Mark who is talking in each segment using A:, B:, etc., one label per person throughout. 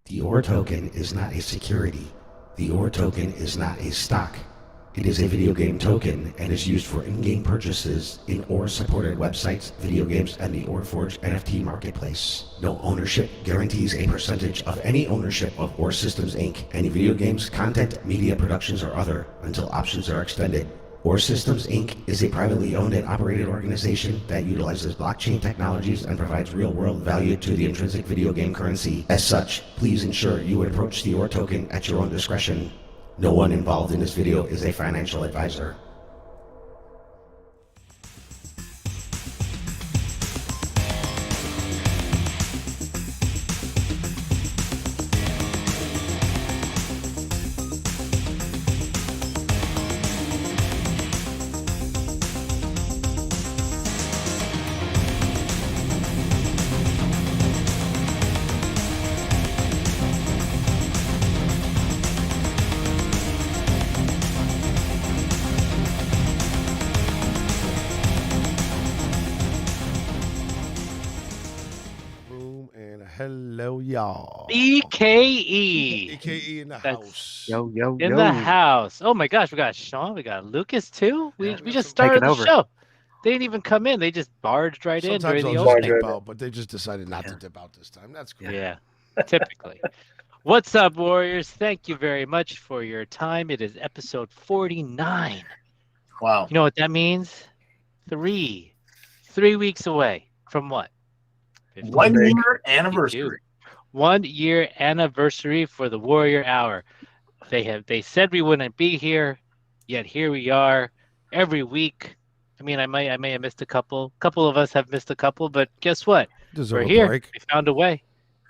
A: The OR token is not a security. The OR token is not a stock. It is a video game token and is used for in-game purchases in OR-supported websites, video games, and the ORForge NFT marketplace. No ownership guarantees a percentage of any ownership of OR Systems Inc., any video games, content, media productions, or other, until options are extended. OR Systems Inc. is a privately owned and operated organization that utilizes blockchain technologies and provides real-world value to the intrinsic video game currency. As such, please ensure you approach the OR token at your own discretion. No one involved in this video is a financial advisor.
B: Hello, y'all.
C: EKE.
B: EKE in the house.
D: Yo, yo,
C: In
D: yo.
C: the house. Oh my gosh, we got Sean, we got Lucas too. We
B: Yeah,
C: just started the
D: over.
C: show. They didn't even come in. They just barged right in
B: Sometimes
C: during
B: I'll
C: the
B: just
C: opening.
B: dip out, but they just decided not to dip out this time. That's cool.
C: Yeah, typically. What's up, Warriors? Thank you very much for your time. It is episode 49.
D: Wow.
C: You know what that means? 3 weeks away from what?
D: 1 year anniversary.
C: 52. 1 year anniversary for the Warrior Hour. They said we wouldn't be here, yet here we are every week I mean, I may have missed a couple. A couple of us have missed a couple, but guess what?
B: Deserve
C: We're
B: a
C: here.
B: break.
C: We found a way.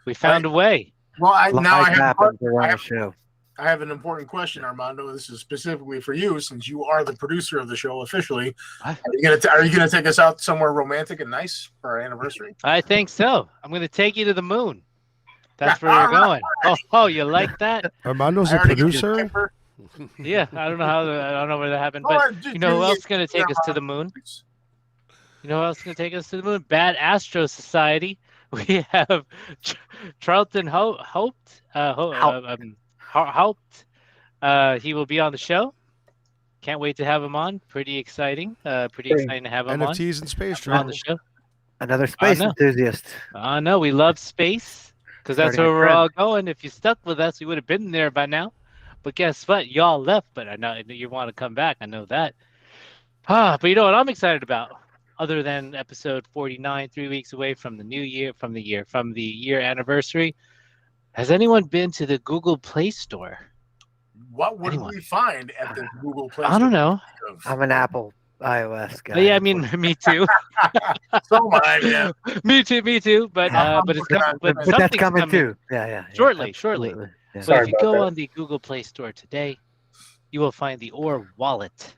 C: We found a way.
D: Well,
E: Life happens around the show.
D: I have an important question, Armando. This is specifically for you, since you are the producer of the show officially.
C: What?
D: Are you gonna take us out somewhere romantic and nice for our anniversary?
C: I think so. I'm going to take you to the moon. That's where we're going. Oh, you like that?
B: Armando's
D: I
B: a
D: already give you
B: producer.
D: paper.
C: Yeah, I don't know where that happened,
D: Oh,
C: but you know who else is going to take us to the moon? You know who else is going to take us to the moon? Bad Astro Society. We have CHARLTON HAUPT. Haupt. He will be on the show. Can't wait to have him on. Pretty exciting. Pretty exciting to have him
B: NFTs and space
C: on the
B: travel.
C: show.
E: Another space enthusiast.
C: No, we love space because that's
E: Starting
C: where
E: a
C: we're
E: trend.
C: all going. If you stuck with us, we would have been there by now. But guess what? Y'all left, but I know you want to come back. I know that. But you know what I'm excited about? Other than episode 49, 3 weeks away from the year anniversary. Has anyone been to the Google Play Store?
D: What would we find at the Google Play Store?
C: I don't know.
E: I'm an Apple iOS guy.
C: Yeah, I mean, me too.
D: So am I, man.
C: me too. But it's coming. But
E: But that's
C: something's
E: coming too. Yeah.
C: Shortly.
E: absolutely. Yeah.
C: So if you go on the Google Play Store today, you will find the Or wallet.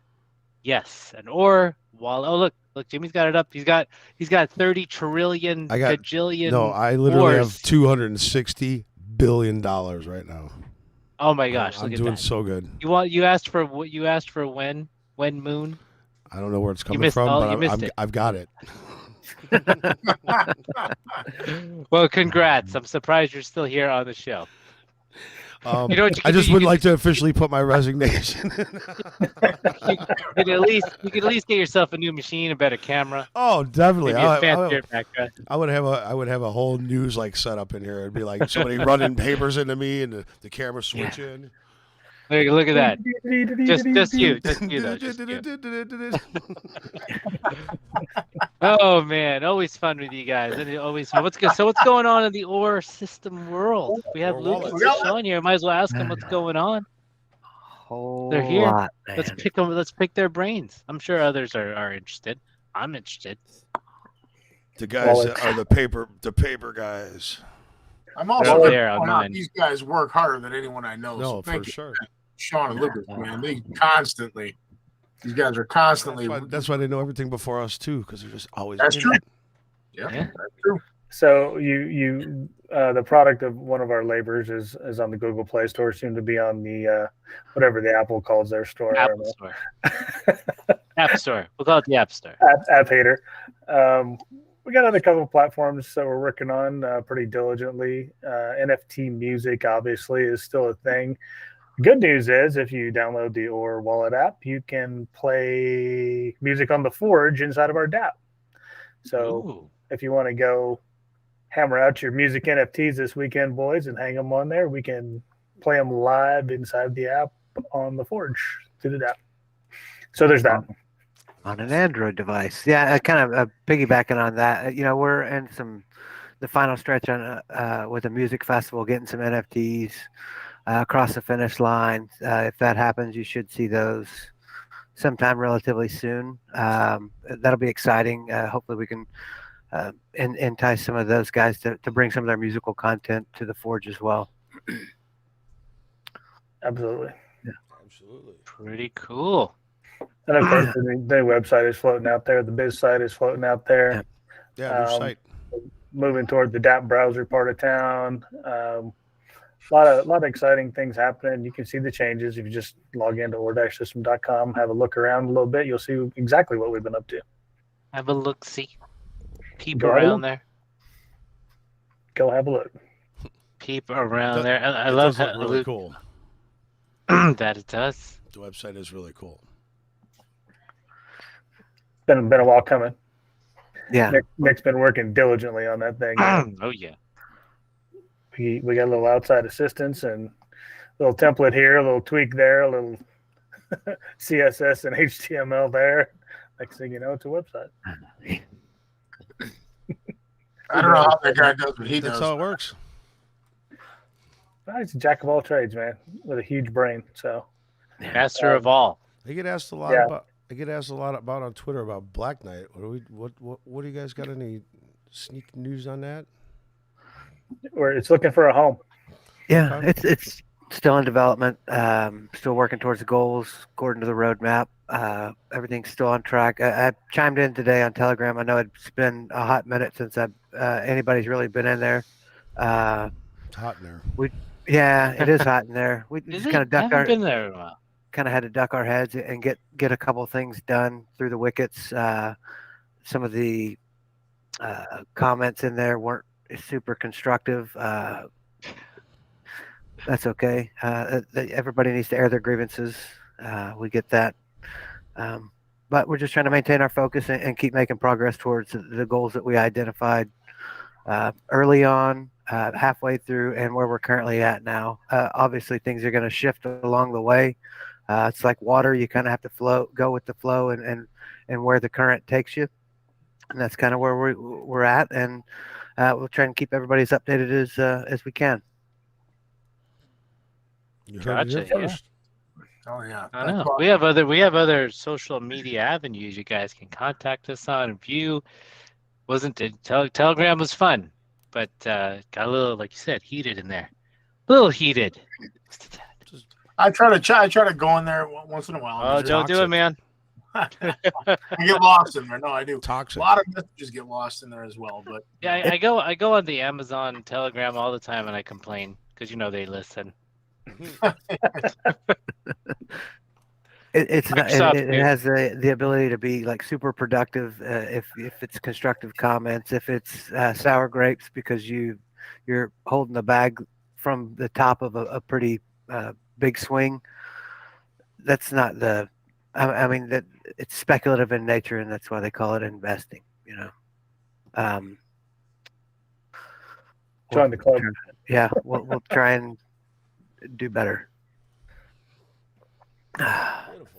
C: Yes, an Or wallet. Oh, look, Jimmy's got it up. He's got 30 trillion gajillion.
B: No, I literally
C: Ors.
B: have $260 billion right now.
C: Oh my gosh,
B: I'm
C: look at
B: doing
C: that.
B: so good.
C: You asked for when moon?
B: I don't know where it's coming
C: missed
B: from,
C: all- you
B: but
C: missed it.
B: I've got it.
C: Well, congrats. I'm surprised you're still here on the show. You know what you
B: I
C: can
B: just
C: do? You
B: would
C: can
B: like to officially put my resignation.
C: You could at least get yourself a new machine, a better camera,
B: Oh, definitely.
C: maybe a fancier background.
B: I would have a whole news like setup in here. It'd be like somebody running papers into me and the camera switching.
C: Look at that. Just you though. Just you. Oh man, always fun with you guys. Always fun. What's going on in the OR system world? We have
B: Or
C: Lucas
B: wallet.
C: and Sean here. Might as well ask them what's going on.
E: Whole
C: They're here.
E: lot,
C: Let's
E: man.
C: pick them. Let's pick their brains. I'm sure others are interested. I'm interested.
B: The guys that are the paper guys.
D: I'm
C: They're
D: also
C: up there on
D: point out
C: mine.
D: these guys work harder than anyone I know.
B: No,
D: so
B: for
D: thank you,
B: sure.
D: Sean and Lucas, man. These guys are constantly.
B: That's why they know everything before us too, because they're just always.
D: That's
B: in
D: true.
B: it.
D: Yeah,
C: Yeah.
D: that's true.
F: So you the product of one of our labors is on the Google Play Store, soon to be on the whatever the Apple calls their store. I don't
C: Apple
F: know.
C: Store. App Store. We'll call it the App Store.
F: App hater. We got another couple of platforms that we're working on pretty diligently. NFT music obviously is still a thing. Good news is if you download the Or Wallet app, you can play music on the Forge inside of our DApp. So
C: Ooh.
F: if you want to go hammer out your music NFTs this weekend, boys, and hang them on there, we can play them live inside the app on the Forge through the DApp. So there's that.
E: On an Android device. Yeah, kind of piggybacking on that. We're in the final stretch on with a music festival, getting some NFTs across the finish line. If that happens, you should see those sometime relatively soon. That'll be exciting. Hopefully we can entice some of those guys to bring some of their musical content to the Forge as well.
F: Absolutely.
B: Absolutely.
C: Pretty cool.
F: And of course, the website is floating out there. The biz site is floating out there.
B: Yeah, new site.
F: Moving toward the DApp browser part of town. A lot of exciting things happening. You can see the changes if you just log into or-system.com, have a look around a little bit. You'll see exactly what we've been up to.
C: Have a look, see. Peep
F: Go ahead.
C: around there.
F: Go have a look.
C: Peep around
B: It
C: there. I
B: It
C: love
B: does look
C: how
B: really cool.
C: that it does.
B: The website is really cool.
F: Been a while coming.
E: Yeah.
F: Nick's been working diligently on that thing.
C: Oh yeah.
F: We got a little outside assistance and a little template here, a little tweak there, a little CSS and HTML there. Next thing you know, it's a website.
D: I don't know how that guy does what he
B: That's
D: does.
B: how it works.
F: He's a jack of all trades, man, with a huge brain. So
C: Master of all.
B: I get asked a lot
F: Yeah.
B: I get asked a lot about on Twitter about Black Knight. What do you guys got? Any sneak news on that?
F: Where it's looking for a home.
E: Yeah,
B: Okay.
E: it's still in development. Still working towards the goals according to the roadmap. Everything's still on track. I chimed in today on Telegram. I know it's been a hot minute since anybody's really been in there.
B: It's hot in there.
E: Yeah, it is hot in there. We
C: Is
E: just
C: it?
E: kind of
C: I haven't been there in a while.
E: kind of had to duck our heads and get a couple things done through the wickets. Some of the comments in there weren't super constructive. That's okay. Everybody needs to air their grievances. We get that. But we're just trying to maintain our focus and keep making progress towards the goals that we identified early on, halfway through, and where we're currently at now. Obviously, things are going to shift along the way. It's like water. You kind of have to go with the flow and where the current takes you. And that's kind of where we're at. And we'll try and keep everybody's updated as we can.
B: You heard it
C: Gotcha,
B: here
C: yeah.
B: first.
D: Oh yeah.
C: I know. We have other social media avenues you guys can contact us on and view. Telegram was fun, but got a little, like you said, heated in there. A little heated.
D: I try to go in there once in a while.
C: Oh, don't do it, man.
D: I get lost in there. No, I do.
B: Toxic.
D: A lot of messages get lost in there as well. But
C: Yeah, I go on the Amazon Telegram all the time and I complain because they listen.
E: It
C: Microsoft,
E: has the ability to be like super productive if it's constructive comments, if it's sour grapes because you're holding the bag from the top of a pretty big swing. That's not I mean that it's speculative in nature, and that's why they call it investing.
F: Join the club.
E: Yeah, we'll try and do better.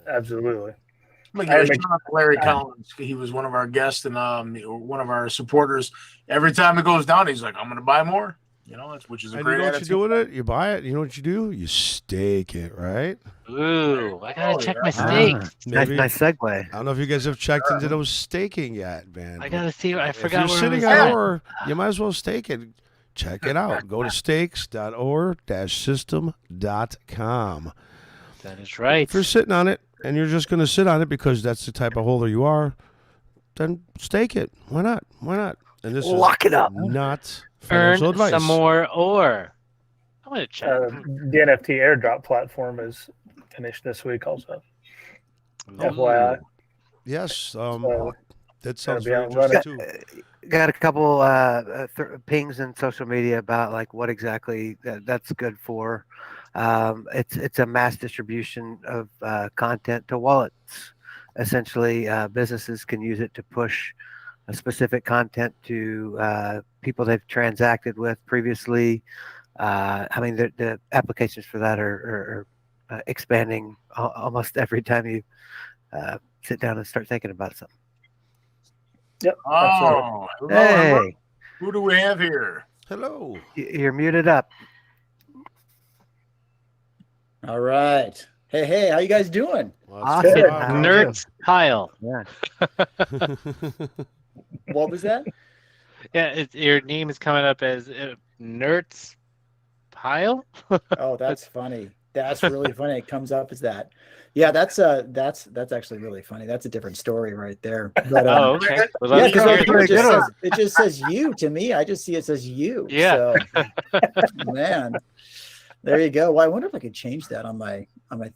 F: Absolutely.
D: I'm gonna give a shout out to Larry Collins. He was one of our guests and one of our supporters. Every time it goes down, he's like, "I'm going to buy more." Which is a
B: And
D: great
B: you know what you
D: attitude.
B: do with it? You buy it. You know what you do? You stake it, right?
C: Ooh, I gotta check my
D: yeah.
C: stakes.
E: Nice segue.
B: I don't know if you guys have checked into those staking yet, man.
C: I gotta see. I
B: If
C: forgot
B: you're
C: where
B: sitting
C: it
B: on
C: was
B: OR, you might as well stake it. Check it out. Go to stakes.or-system.com.
C: That is right.
B: If you're sitting on it and you're just going to sit on it because that's the type of holder you are, then stake it. Why not? And this
E: Lock it up.
B: Not
C: Earn
B: financial advice.
C: some more ore. I'm gonna check.
F: The NFT airdrop platform is finished this week also. FYI.
B: Yes.
F: So,
B: That sounds
F: be
B: very
F: out and
B: interesting too.
E: Got a couple pings in social media about like what exactly that's good for. It's a mass distribution of content to wallets. Essentially, businesses can use it to push a specific content to people they've transacted with previously. I mean, the applications for that are expanding almost every time you sit down and start thinking about something.
F: Yep.
D: Oh, hello,
E: Hey,
D: who do we have here?
B: Hello.
E: you're muted up.
G: All right. Hey, how you guys doing?
E: Awesome.
F: good.
E: How are you?
C: Nerds pile.
E: Yeah.
G: What was that?
C: Yeah, your name is coming up as Nerds pile.
G: Oh, that's funny. That's really funny. It comes up as that. Yeah, that's actually really funny. That's a different story right there. But,
C: Oh, okay. Well,
G: yeah,
C: let's
G: because
C: hear it.
G: it just says you to me. I just see it says you.
C: Yeah.
G: So, man, there you go. Well, I wonder if I could change that on my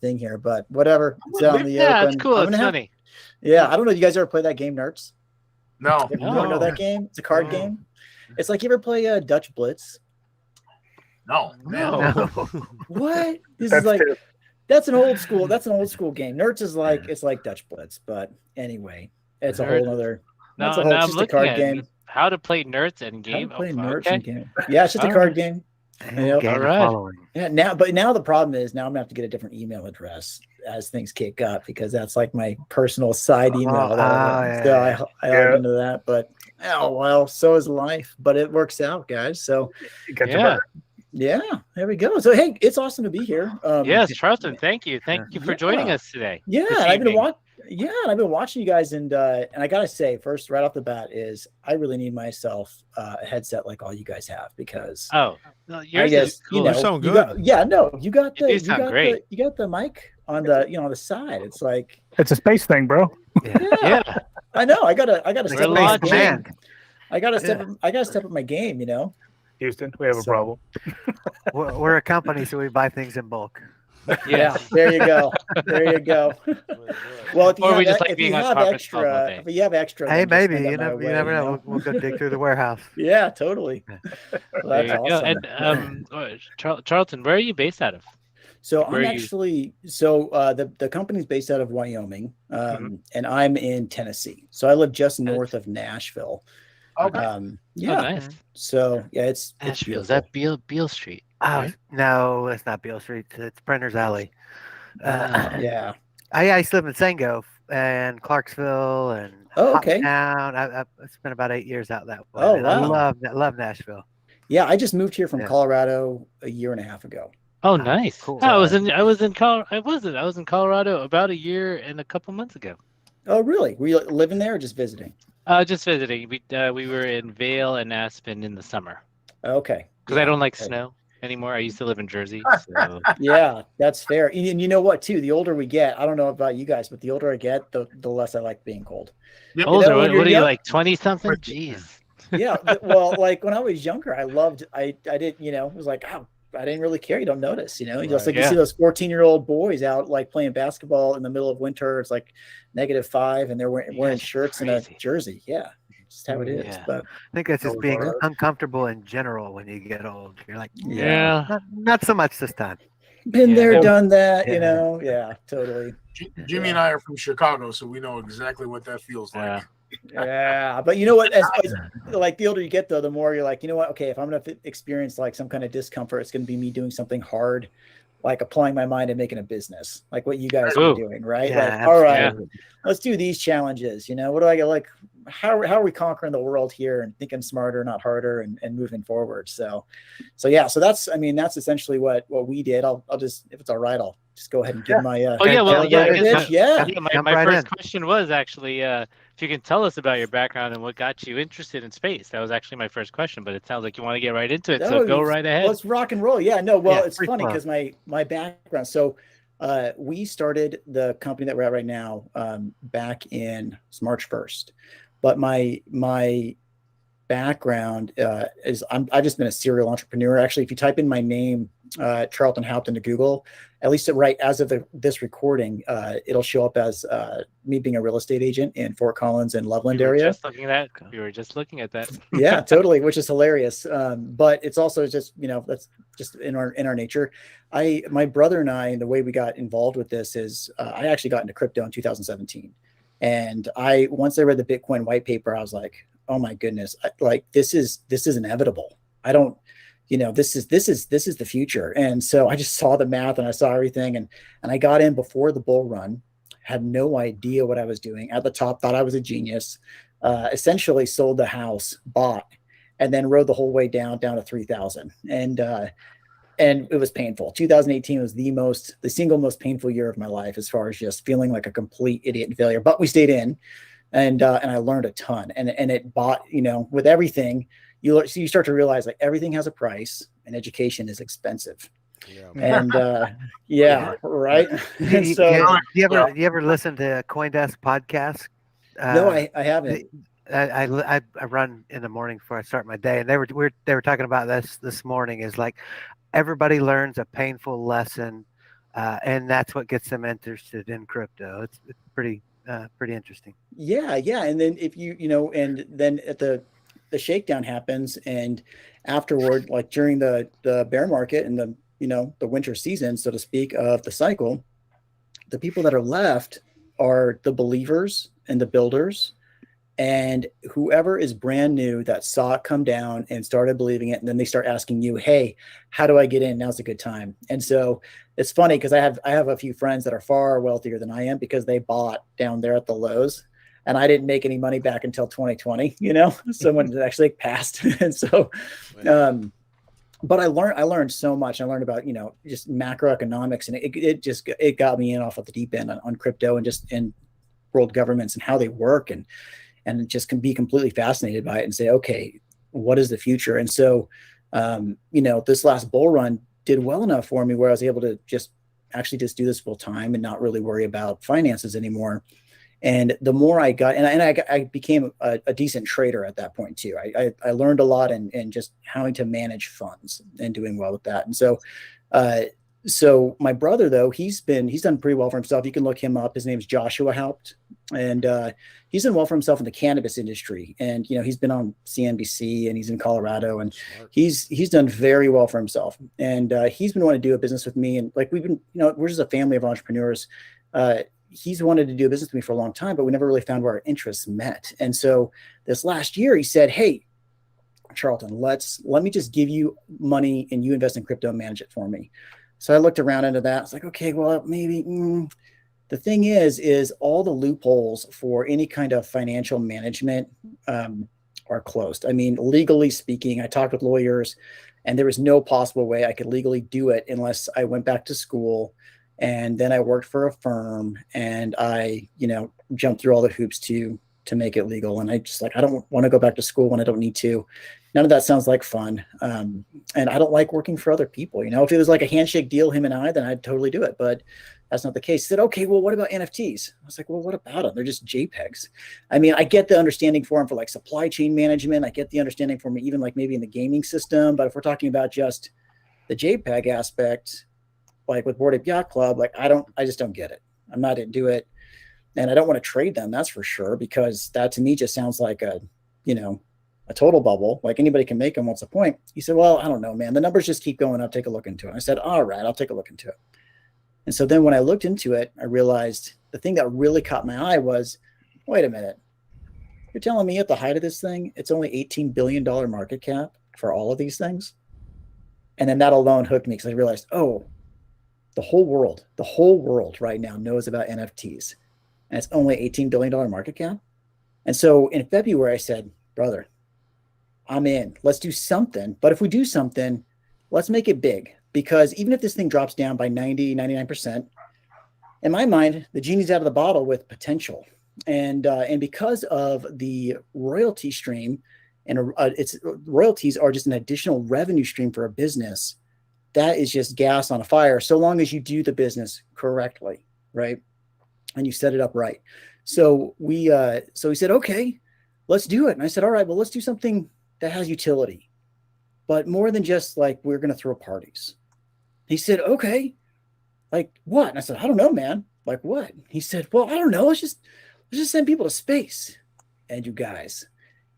G: thing here, but whatever. It's out in the
C: Yeah,
G: open.
C: it's cool.
G: I'm
C: It's
G: gonna have-
C: funny.
G: Yeah, I don't know. You guys ever play that game, Nerds?
D: No.
G: You ever know that game? It's a card game. It's like you ever play Dutch Blitz?
D: No.
C: No.
G: What? This
F: That's
G: is like
F: terrible.
G: that's an old school game. Nerds is like it's like Dutch Blitz, but anyway, it's a whole other.
C: No,
G: That's a whole
C: now I'm
G: just a
C: looking
G: card
C: at
G: game.
C: how to play Nerds in
G: How to
C: game.
G: play
C: Oh,
G: Nerds
C: okay.
G: in game. Yeah, it's just a
C: All
G: card
C: right.
G: game.
E: And
G: Yep.
E: gain a
C: Alright.
E: following.
G: Yeah, now the problem is now I'm gonna have to get a different email address as things kick up because that's like my personal side email. So
E: yeah.
G: I log into that, but oh well, so is life. But it works out, guys. So
F: You got your
C: Yeah.
F: burger.
G: yeah, there we go. So hey, it's awesome to be here.
C: Yes, Charlton, thank you. Thank you for joining
G: Yeah.
C: us today.
G: Yeah,
C: this
G: I've been
C: evening.
G: Yeah, and I've been watching you guys, and I gotta say, first, right off the bat, is I really need myself a headset like all you guys have because
C: Oh, no,
G: I
C: yours
G: guess
C: is cool.
B: You sound
G: you
B: good.
G: got yeah no you got
C: You
G: the
C: do sound
G: got
C: great.
G: the mic on the on the side. It's like
F: It's a space thing, bro.
E: Yeah.
C: Yeah,
G: I know I gotta
E: Like
G: step up
C: We're
G: my
C: launching.
G: game.
E: command.
G: I gotta step up my game.
F: Houston, we have a
G: So-
F: problem.
E: We're a company, so we buy things in bulk.
G: Yeah, there you go. There you go. Well, if you
C: Or
G: have,
C: we just like
G: if you
C: being on
G: have
C: conference calls all
G: extra,
C: day.
G: if you have extra,
E: Hey,
G: then just
E: maybe
G: send it
E: you
G: my
E: know,
G: way,
E: you never know. We'll go dig through the warehouse.
G: Yeah, totally. Well,
C: There
G: that's
C: you go.
G: awesome.
C: And Charlton, where are you based out of?
G: So
C: Where
G: I'm
C: are you?
G: actually the company's based out of Wyoming,
C: Mm-hmm.
G: and I'm in Tennessee. So I live just north of Nashville.
D: Okay.
G: Yeah.
C: Oh, nice.
G: So yeah, it's
C: Nashville. Is
G: beautiful.
C: that Beale Street?
E: Oh
C: Right?
E: no, it's not Beale Street. It's Printer's Alley.
G: Yeah.
E: I used to live in Sango and Clarksville and
G: Oh, okay.
E: Hoptown. I spent about 8 years out that way.
G: Oh,
E: and I
G: wow.
E: love Nashville.
G: Yeah, I just moved here from
E: Yeah.
G: Colorado a year and a half ago.
C: Oh, nice.
E: cool.
C: I was in Colorado about a year and a couple months ago.
G: Oh, really? Were you living there or just visiting?
C: Just visiting. We were in Vail and Aspen in the summer
G: Okay.
C: because I don't like
G: Okay.
C: snow anymore. I used to live in Jersey. So.
G: Yeah, that's fair. And you know what, too? The older we get, I don't know about you guys, but the older I get, the less I like being cold.
D: Yep.
C: Older?
G: when
C: What
G: you're
C: are you
G: young-
C: like 20 something? Jeez.
G: Yeah. Well, like when I was younger, I did, it was like, oh, I didn't really care. You don't notice, just
B: Right.
G: like you see those 14-year-old boys out like playing basketball in the middle of winter. It's like -5 and they're wearing
C: guys are
G: shirts and a
C: crazy.
G: jersey. Yeah. Just how it is.
C: Yeah.
G: But
E: I think that's just
F: Oh,
E: being
F: right.
E: uncomfortable in general when you get old. You're like,
C: Yeah.
E: not so much this time.
G: been
C: Yeah.
G: there, done that,
E: Yeah.
G: Yeah, totally.
D: Jimmy and I are from Chicago, so we know exactly what that feels like.
C: Yeah.
G: Yeah, but you know what? As like the older you get, though, the more you're like, you know what? Okay, if I'm gonna experience like some kind of discomfort, it's gonna be me doing something hard, like applying my mind and making a business, like what you guys are
C: Ooh.
G: doing, right?
E: Yeah,
G: Like, all right,
E: absolutely.
G: let's do these challenges. What do I get? Like, how are we conquering the world here and thinking smarter, not harder, and moving forward? So that's essentially what we did. I'll just, if it's all right, I'll just go ahead and give my
C: Oh yeah, well yeah. I
G: elevator
C: guess
G: pitch. Yeah.
C: Yeah,
E: Jump
C: my
E: right
C: first
E: in.
C: question was actually if you can tell us about your background and what got you interested in space. That was actually my first question, but it sounds like you want to get right into it. So go right ahead.
G: Let's rock and roll. Yeah, no, well,
E: Yeah,
G: it's
E: free
G: funny
E: flow.
G: because my background. So we started the company that we're at right now back in March 1st. But my background is I've just been a serial entrepreneur. Actually, if you type in my name, CHARLTON HAUPT, into Google, at least right as of this recording, it'll show up as me being a real estate agent in Fort Collins and Loveland
C: We were
G: area.
C: just looking at that.
G: Yeah, totally, which is hilarious. But it's also just, that's just in our nature. My brother and I, and the way we got involved with this is I actually got into crypto in 2017. And once I read the Bitcoin white paper, I was like, oh my goodness, this is inevitable. I don't, this is the future. And so I just saw the math and I saw everything, and I got in before the bull run, had no idea what I was doing. At the top, thought I was a genius, essentially sold the house, bought, and then rode the whole way down to 3,000. And it was painful. 2018 was the single most painful year of my life, as far as just feeling like a complete idiot and failure. But we stayed in, and I learned a ton. And it bought, with everything, you start to realize like everything has a price, and education is expensive.
B: Yeah.
G: And yeah, right. And so
E: you ever listen to CoinDesk podcast?
G: no, I haven't.
E: I run in the morning before I start my day, and they were talking about this morning. Is like everybody learns a painful lesson, and that's what gets them interested in crypto. It's pretty interesting.
G: Yeah. And then if and then at the shakedown happens, and afterward, like during the bear market and the winter season, so to speak, of the cycle, the people that are left are the believers and the builders, and whoever is brand new that saw it come down and started believing it. And then they start asking you, hey, how do I get in? Now's a good time. And so it's funny because I have a few friends that are far wealthier than I am, because they bought down there at the lows, and I didn't make any money back until 2020, someone actually passed. And so, but I learned so much. I learned about, just macroeconomics, and it got me in off of the deep end on crypto, and world governments and how they work, and just can be completely fascinated by it and say, okay, what is the future? And so, this last bull run did well enough for me where I was able to just do this full time and not really worry about finances anymore. And the more I got, I became a decent trader at that point too. I learned a lot and just how to manage funds and doing well with that. And so my brother, though, he's done pretty well for himself. You can look him up. His name's Joshua Haupt, and he's done well for himself in the cannabis industry. And he's been on CNBC, and he's in Colorado, and he's done very well for himself. And he's been wanting to do a business with me, and like we've been, we're just a family of entrepreneurs. He's wanted to do a business with me for a long time, but we never really found where our interests met. And so this last year, he said, "Hey, Charlton, let me just give you money and you invest in crypto and manage it for me." So I looked around into that. It's like, okay, well, maybe. The thing is all the loopholes for any kind of financial management are closed. I mean, legally speaking, I talked with lawyers, and there was no possible way I could legally do it unless I went back to school, and then I worked for a firm, and I, jumped through all the hoops to make it legal. And I just I don't want to go back to school when I don't need to. None of that sounds like fun. And I don't like working for other people. If it was like a handshake deal, him and I, then I'd totally do it. But that's not the case. He said, okay, well, what about NFTs? I was like, well, what about them? They're just JPEGs. I mean, I get the understanding for them for like supply chain management. I get the understanding for me even like maybe in the gaming system. But if we're talking about just the JPEG aspect, like with Bored Ape Yacht Club, I just don't get it. I'm not into it. And I don't want to trade them, that's for sure, because that to me just sounds like a total bubble. Like anybody can make them. What's the point? He said, well, I don't know, man. The numbers just keep going up. Take a look into it. I said, all right, I'll take a look into it. And so then when I looked into it, I realized the thing that really caught my eye was, wait a minute. You're telling me at the height of this thing, it's only $18 billion market cap for all of these things? And then that alone hooked me because I realized, oh, the whole world right now knows about NFTs. And it's only $18 billion market cap. And so in February, I said, brother, I'm in. Let's do something. But if we do something, let's make it big. Because even if this thing drops down by 90, 99%, in my mind, the genie's out of the bottle with potential. And because of the royalty stream, and royalties are just an additional revenue stream for a business, that is just gas on a fire, so long as you do the business correctly, right? And you set it up right. So he said, okay, let's do it. And I said, all right, well, let's do something that has utility, but more than just like, we're going to throw parties. He said, okay, like what? And I said, I don't know, man. Like what? He said, well, I don't know. Let's just send people to space. And you guys,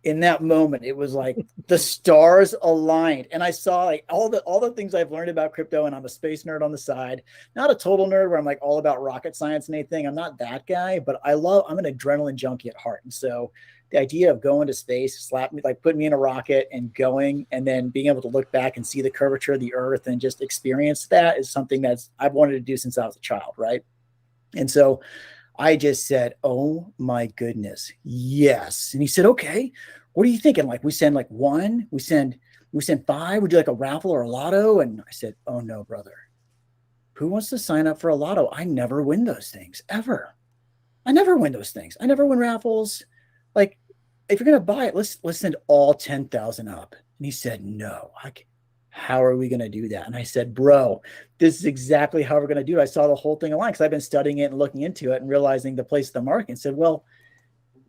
G: in that moment, it was like the stars aligned. And I saw like all the things I've learned about crypto, and I'm a space nerd on the side, not a total nerd where I'm like all about rocket science and anything. I'm not that guy, but I'm an adrenaline junkie at heart. And so the idea of going to space, putting me in a rocket and going, and then being able to look back and see the curvature of the earth and just experience that is something I've wanted to do since I was a child. Right. And so I just said, oh my goodness, yes. And he said, okay, what are you thinking? Like we send like one, we send 5, we do like a raffle or a lotto. And I said, oh no, brother, who wants to sign up for a lotto? I never win those things ever. I never win those things. I never win raffles. Like if you're going to buy it, let's send all 10,000 up. And he said, no, how are we going to do that? And I said, bro, this is exactly how we're going to do it. I saw the whole thing align because I've been studying it and looking into it and realizing the place of the market, and said, well,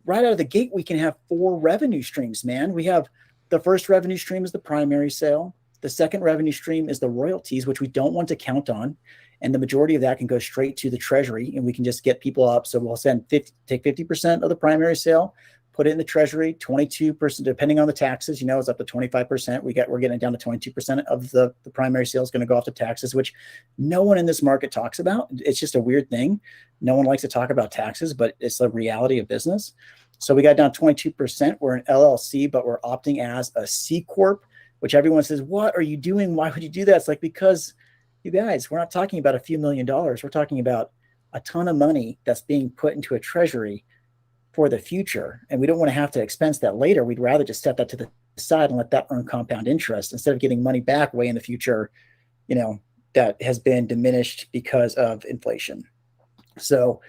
G: right out of the gate, we can have 4 revenue streams, man. We have the first revenue stream is the primary sale. The second revenue stream is the royalties, which we don't want to count on. And the majority of that can go straight to the treasury, and we can just get people up. So we'll take 50% of the primary sale, put it in the treasury, 22%, depending on the taxes, it's up to 25%. We're getting it down to 22% of the primary sale is going to go off to taxes, which no one in this market talks about. It's just a weird thing. No one likes to talk about taxes, but it's the reality of business. So we got down 22%. We're an LLC, but we're opting as a C Corp, which everyone says, what are you doing? Why would you do that? It's like, because you guys, we're not talking about a few $1 million. We're talking about a ton of money that's being put into a treasury for the future. And we don't want to have to expense that later. We'd rather just set that to the side and let that earn compound interest instead of getting money back way in the future, that has been diminished because of inflation. So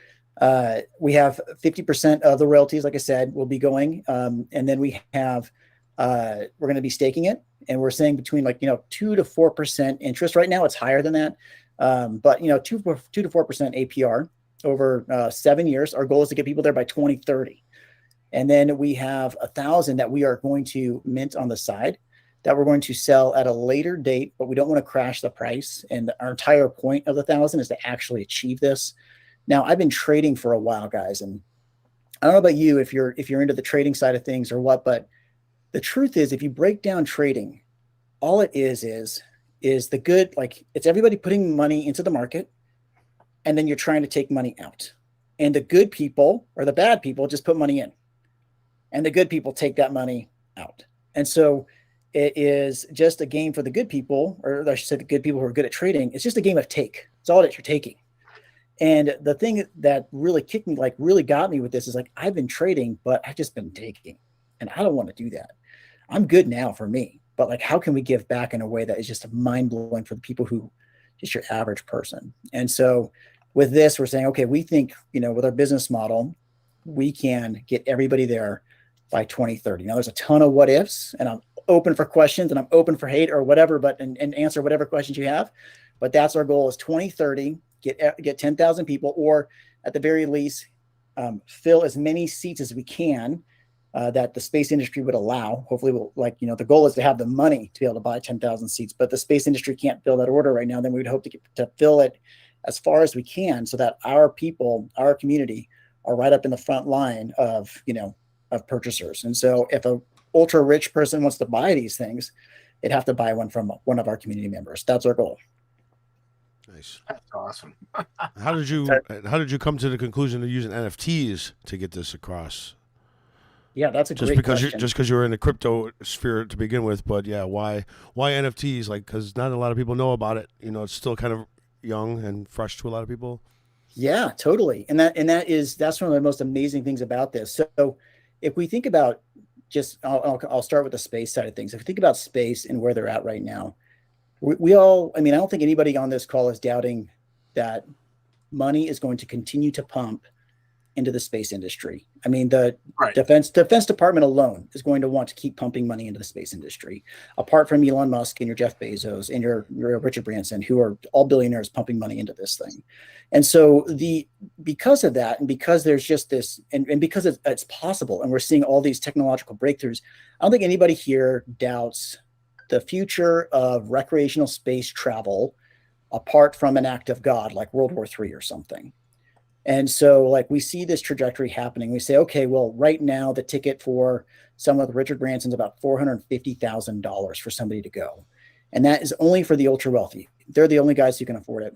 G: We have 50% of the royalties, like I said, will be going. And then we have, we're going to be staking it. And we're saying between 2 to 4% interest. Right now it's higher than that. But 2 to 4% APR over 7 years. Our goal is to get people there by 2030. And then we have 1,000 that we are going to mint on the side that we're going to sell at a later date, but we don't want to crash the price. And our entire point of the 1,000 is to actually achieve this. Now, I've been trading for a while, guys, and I don't know about you if you're into the trading side of things or what, but the truth is, if you break down trading, all it is the good, it's everybody putting money into the market, and then you're trying to take money out. And the good people or the bad people just put money in, and the good people take that money out. And so it is just a game for the good people, or I should say the good people who are good at trading. It's just a game of take. It's all that you're taking. And the thing that really kicked me, really got me with this is I've been trading, but I've just been taking, and I don't want to do that. I'm good now for me, but how can we give back in a way that is just mind blowing for the people who just your average person? And so with this, we're saying, okay, we think, with our business model, we can get everybody there by 2030. Now there's a ton of what ifs, and I'm open for questions and I'm open for hate or whatever, but, and answer whatever questions you have, but that's our goal is 2030. Get 10,000 people, or at the very least, fill as many seats as we can that the space industry would allow. Hopefully, the goal is to have the money to be able to buy 10,000 seats, but the space industry can't fill that order right now. Then we would hope to fill it as far as we can, so that our people, our community, are right up in the front line of purchasers. And so, if a ultra rich person wants to buy these things, they'd have to buy one from one of our community members. That's our goal.
B: Nice.
D: That's awesome.
B: How did you come to the conclusion of using NFTs to get this across?
G: Yeah, that's a great question.
B: Just because you were in the crypto sphere to begin with, but yeah, why NFTs? Because not a lot of people know about it. It's still kind of young and fresh to a lot of people.
G: Yeah, totally. And that's one of the most amazing things about this. So if we think about I'll start with the space side of things. If we think about space and where they're at right now, we all, I don't think anybody on this call is doubting that money is going to continue to pump into the space industry. The Defense Department alone is going to want to keep pumping money into the space industry, apart from Elon Musk and your Jeff Bezos and your Richard Branson, who are all billionaires pumping money into this thing. And so because of that, and because there's just this, and because it's possible, and we're seeing all these technological breakthroughs, I don't think anybody here doubts the future of recreational space travel apart from an act of God, like World War III or something. And so we see this trajectory happening. We say, okay, well, right now the ticket for someone with Richard Branson's about $450,000 for somebody to go. And that is only for the ultra wealthy. They're the only guys who can afford it.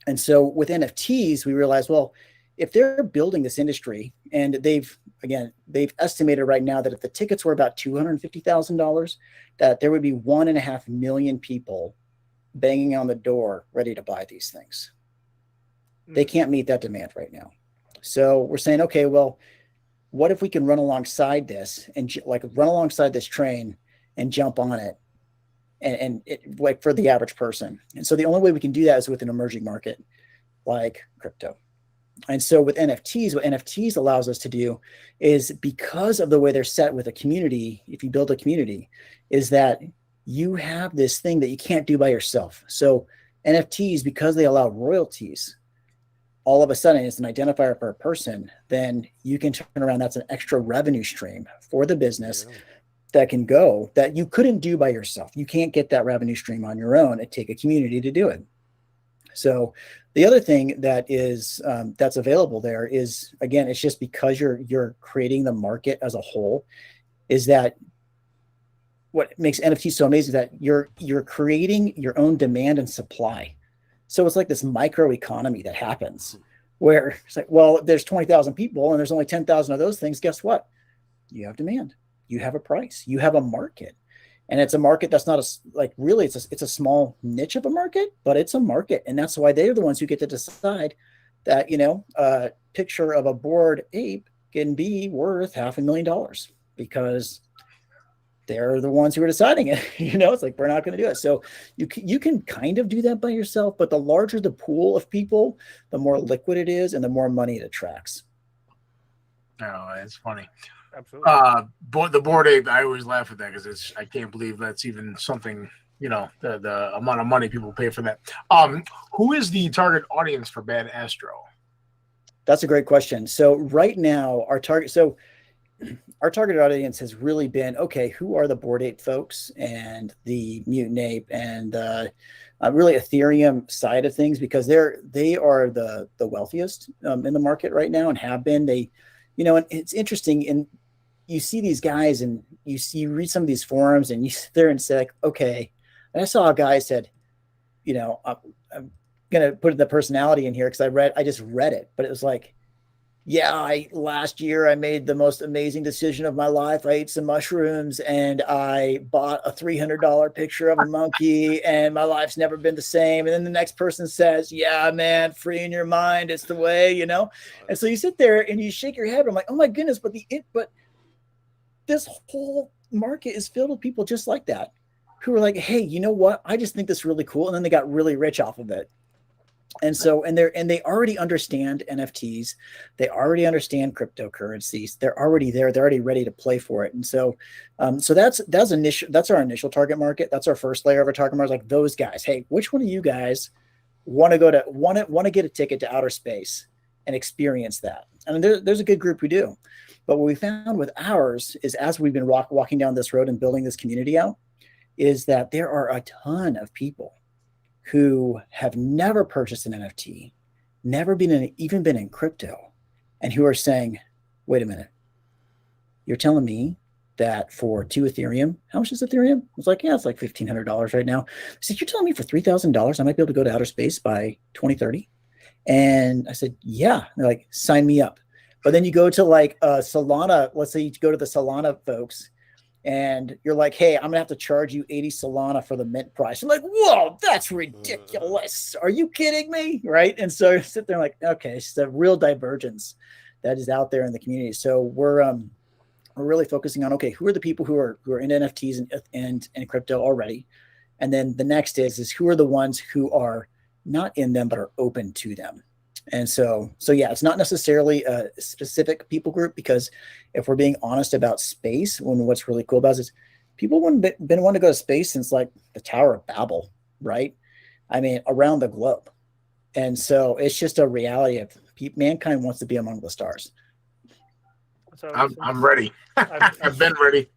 G: And so with NFTs, we realized, well, if they're building this industry, and they've estimated right now that if the tickets were about $250,000, that there would be 1.5 million people banging on the door ready to buy these things. They can't meet that demand right now. So we're saying, okay, well, what if we can run alongside this and run alongside this train and jump on it, and it, for the average person. And so the only way we can do that is with an emerging market like crypto. And so with NFTs, what NFTs allows us to do is, because of the way they're set with a community, if you build a community, is that you have this thing that you can't do by yourself. So NFTs, because they allow royalties, all of a sudden it's an identifier for a person, then you can turn around. That's an extra revenue stream for the business that can go, that you couldn't do by yourself. You can't get that revenue stream on your own. It'd take a community to do it. So the other thing that is that's available there is, again, it's just because you're creating the market as a whole, is that what makes NFTs so amazing is that you're creating your own demand and supply. So it's like this micro economy that happens where it's like, well, there's 20,000 people and there's only 10,000 of those things. Guess what? You have demand. You have a price. You have a market. And it's a market that's not it's a small niche of a market, but it's a market. And that's why they're the ones who get to decide that, a picture of a bored ape can be worth $500,000, because they're the ones who are deciding it. It's like, we're not going to do it. So you can kind of do that by yourself, but the larger the pool of people, the more liquid it is and the more money it attracts.
D: Oh, it's funny.
F: Absolutely.
D: The Bored Ape, I always laugh at that because I can't believe that's even something, the amount of money people pay for that. Who is the target audience for Bad Astro?
G: That's a great question. So right now our target audience has really been, okay, who are the Bored Ape folks and the Mutant Ape and really Ethereum side of things, because they are the wealthiest in the market right now and have been. They, and it's interesting, and you see these guys and you read some of these forums and you sit there and say, like, okay. And I saw a guy said, I'm going to put the personality in here because I just read it, but it was like, yeah, last year I made the most amazing decision of my life. I ate some mushrooms and I bought a $300 picture of a monkey and my life's never been the same. And then the next person says, yeah, man, free in your mind. It's the way, And so you sit there and you shake your head. I'm like, oh my goodness, but this whole market is filled with people just like that, who are like, hey, you know what? I just think this is really cool. And then they got really rich off of it. And so, and they already understand NFTs. They already understand cryptocurrencies. They're already there. They're already ready to play for it. And so, that's our initial target market. That's our first layer of our target market. Like those guys. Hey, which one of you guys want to get a ticket to outer space and experience that? And there's a good group who do. But what we found with ours is, as we've been walking down this road and building this community out, is that there are a ton of people who have never purchased an NFT, never even been in crypto, and who are saying, wait a minute, you're telling me that for 2 Ethereum, how much is Ethereum? I was like, yeah, it's like $1,500 right now. I said, you're telling me for $3,000 I might be able to go to outer space by 2030? And I said, yeah. And they're like, sign me up. But then you go to like Solana, let's say you go to the Solana folks, and you're like, hey, I'm going to have to charge you 80 Solana for the mint price. I'm like, whoa, that's ridiculous. Are you kidding me? Right. And so you sit there and like, okay, it's a real divergence that is out there in the community. So we're really focusing on, okay, who are the people who are in NFTs and crypto already? And then the next is who are the ones who are not in them, but are open to them. And so yeah, it's not necessarily a specific people group, because if we're being honest about space, what's really cool about it is people been wanting to go to space since like the Tower of Babel, right? I mean, around the globe. And so it's just a reality of mankind wants to be among the stars.
F: So
D: I'm ready. I've been ready.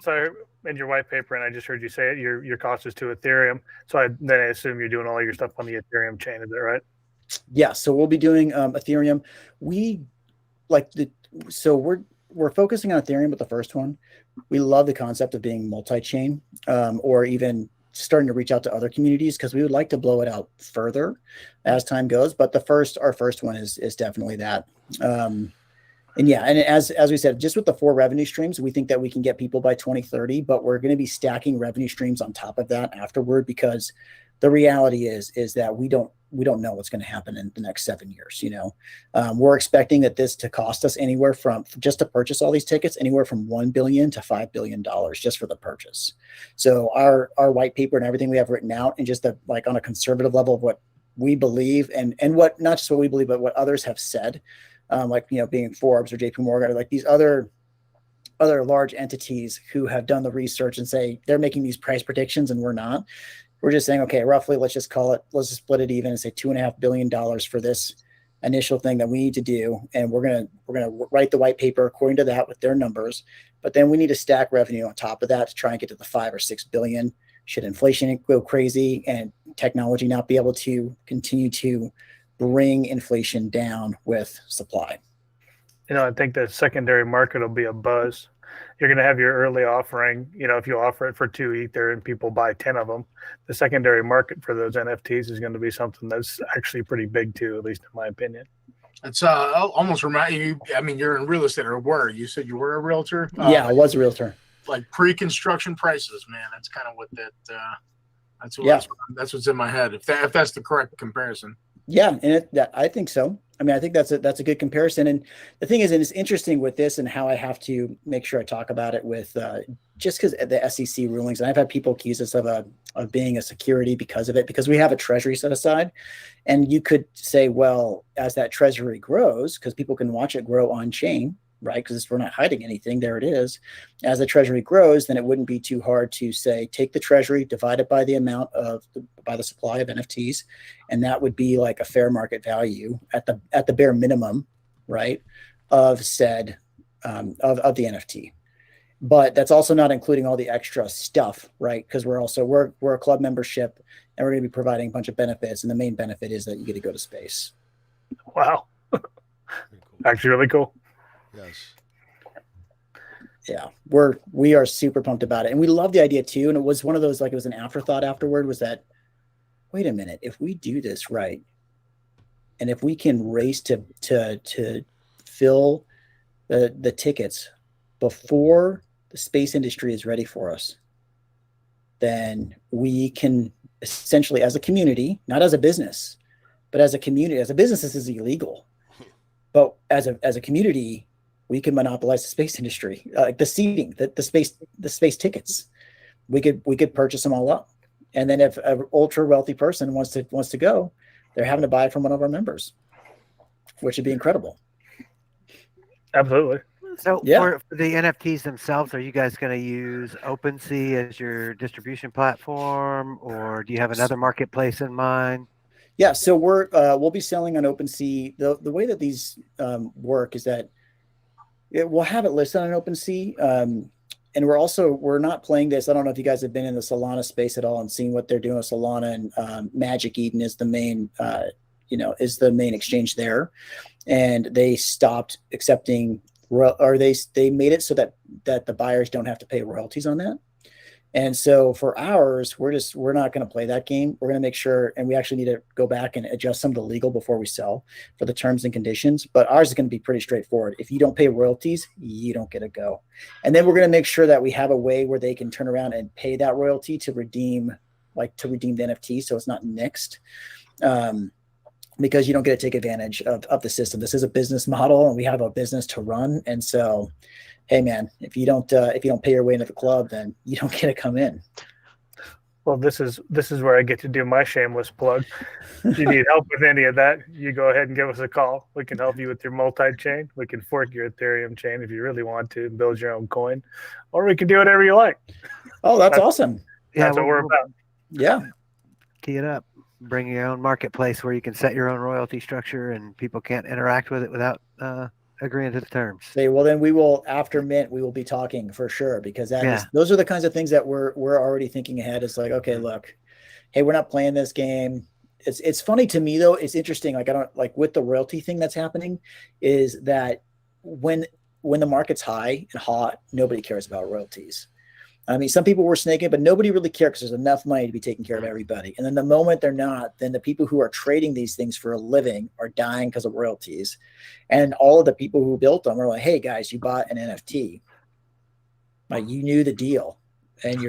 F: So in your white paper, and I just heard you say it, your cost is to Ethereum. So then I assume you're doing all your stuff on the Ethereum chain. Is that right?
G: Yeah, so we'll be doing Ethereum. We're focusing on Ethereum with the first one. We love the concept of being multi-chain, or even starting to reach out to other communities, because we would like to blow it out further as time goes. But our first one is definitely that. And as we said, just with the 4 revenue streams, we think that we can get people by 2030, but we're going to be stacking revenue streams on top of that afterward, because the reality is that we don't know what's going to happen in the next 7 years. We're expecting that this to cost us anywhere from, just to purchase all these tickets, anywhere from $1 billion to $5 billion just for the purchase. So our white paper and everything we have written out, and just on a conservative level of what we believe, and what, not just what we believe, but what others have said, being Forbes or JP Morgan, or like these other large entities who have done the research and say they're making these price predictions and we're not. We're just saying, okay, roughly, let's just split it even and say $2.5 billion for this initial thing that we need to do. And we're gonna write the white paper according to that with their numbers. But then we need to stack revenue on top of that to try and get to the 5 or 6 billion. Should inflation go crazy and technology not be able to continue to bring inflation down with supply?
F: I think the secondary market will be a buzz. You're going to have your early offering, if you offer it for 2 Ether and people buy 10 of them, the secondary market for those NFTs is going to be something that's actually pretty big too, at least in my opinion.
D: It's almost remind you, I mean, you're in real estate, or were you? Said you were a realtor?
G: Yeah, I was a realtor.
D: Like pre-construction prices, man. That's kind of what that's what's in my head. If that's the correct comparison.
G: Yeah, and I think so. I mean, I think that's a good comparison. And the thing is, and it's interesting with this and how I have to make sure I talk about it with just because the SEC rulings. And I've had people accuse us of being a security because of it, because we have a treasury set aside. And you could say, well, as that treasury grows, because people can watch it grow on chain, right? Because we're not hiding anything. There it is. As the treasury grows, then it wouldn't be too hard to say, take the treasury, divide it by the amount by the supply of NFTs. And that would be like a fair market value at the bare minimum, right? Of said, of the NFT. But that's also not including all the extra stuff, right? Because we're a club membership and we're going to be providing a bunch of benefits. And the main benefit is that you get to go to space.
F: Wow. Actually really cool.
B: Yes.
G: Yeah, we are super pumped about it. And we love the idea too. And it was one of those, like, it was an afterthought afterward, was that, wait a minute, if we do this right, and if we can race to fill the tickets before the space industry is ready for us, then we can essentially, as a community, not as a business, but as a community, as a business, this is illegal. But as a community, we can monopolize the space industry, like the seating, the space tickets. We could purchase them all up, and then if an ultra wealthy person wants to go, they're having to buy it from one of our members, which would be incredible.
F: Absolutely.
E: So
G: Yeah.
E: for the NFTs themselves, are you guys going to use OpenSea as your distribution platform, or do you have another marketplace in mind?
G: Yeah, so we'll be selling on OpenSea. The way that these work is that we'll have it listed on OpenSea, and we're not playing this. I don't know if you guys have been in the Solana space at all and seen what they're doing with Solana, and Magic Eden is the main exchange there, and they stopped accepting, or they made it so that the buyers don't have to pay royalties on that. And so for ours, we're not going to play that game. We're going to make sure, and we actually need to go back and adjust some of the legal before we sell for the terms and conditions. But ours is going to be pretty straightforward. If you don't pay royalties, you don't get to go. And then we're going to make sure that we have a way where they can turn around and pay that royalty to redeem the NFT, so it's not nixed. Because you don't get to take advantage of the system. This is a business model, and we have a business to run. And so, hey man, if you don't pay your way into the club, then you don't get to come in.
F: Well, this is where I get to do my shameless plug. If you need help with any of that, you go ahead and give us a call. We can help you with your multi-chain. We can fork your Ethereum chain if you really want to and build your own coin, or we can do whatever you like.
G: Oh, that's awesome.
F: That's what we're about.
G: Yeah.
E: Tee it up. Bring your own marketplace where you can set your own royalty structure, and people can't interact with it without agreeing to the terms.
G: Say, well, then we will, after Mint, we will be talking for sure, because those are the kinds of things that we're already thinking ahead. It's like, okay, look, hey, we're not playing this game. It's funny to me though. It's interesting. Like, I don't like with the royalty thing that's happening is that when the market's high and hot, nobody cares about royalties. I mean, some people were snaking, but nobody really cares because there's enough money to be taking care of everybody. And then the moment they're not, then the people who are trading these things for a living are dying because of royalties. And all of the people who built them are like, hey guys, you bought an NFT. Like, you knew the deal and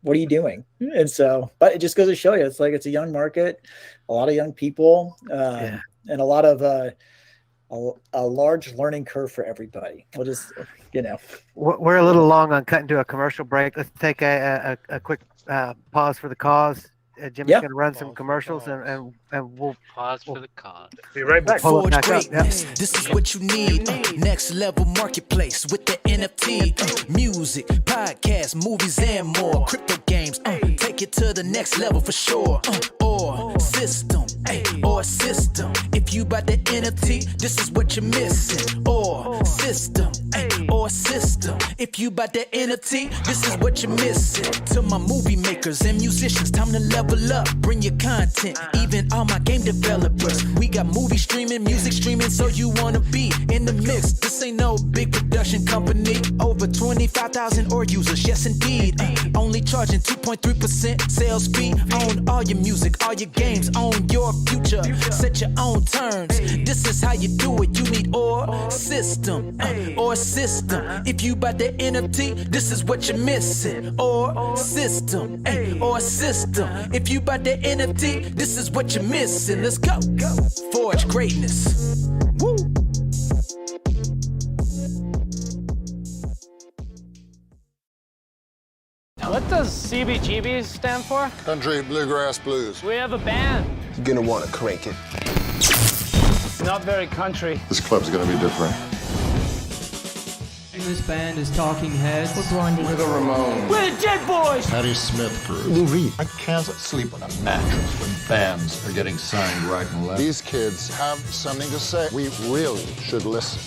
G: what are you doing? And so, but it just goes to show you, it's like, it's a young market, a lot of young people, and a lot of, a large learning curve for everybody. We'll just,
E: We're a little long on cutting to a commercial break. Let's take a quick pause for the cause. Jimmy's going to run some commercials, and we'll
C: pause for the cause.
F: Be right back.
E: Pull it back up. Yep.
H: This is what you need. Next level marketplace with the NFT. Music, podcasts, movies, and more. Crypto games. Take it to the next level for sure. Or system. If you buy the NFT, this is what you're missing. Or system. If you buy the NFT, this is what you're missing. To my movie makers and musicians, time to level up. Bring your content, even all my game developers. We got movie streaming, music streaming, so you wanna be in the mix. This ain't no big production company. Over 25,000 or users, yes indeed. Only charging 2.3% sales fee. Own all your music, all your games, own your future. Set your own terms. This is how you do it. You need or system. system or system. If you buy the NFT, this is what you're missing. Or system or system. If you buy the NFT, this is what you're missing. Let's go. Forge greatness. Woo.
I: What does CBGB stand for?
J: Country Bluegrass Blues.
I: We have a band.
J: You're gonna want to crank it.
I: Not very country.
J: This club's gonna be different.
K: This band is Talking Heads.
L: We're Blondie.
J: We're the Ramones.
I: We're the Jet Boys.
J: Patti Smith Crew. Lou Reed. I can't sleep on a mattress when bands are getting signed right and left. These kids have something to say. We really should listen.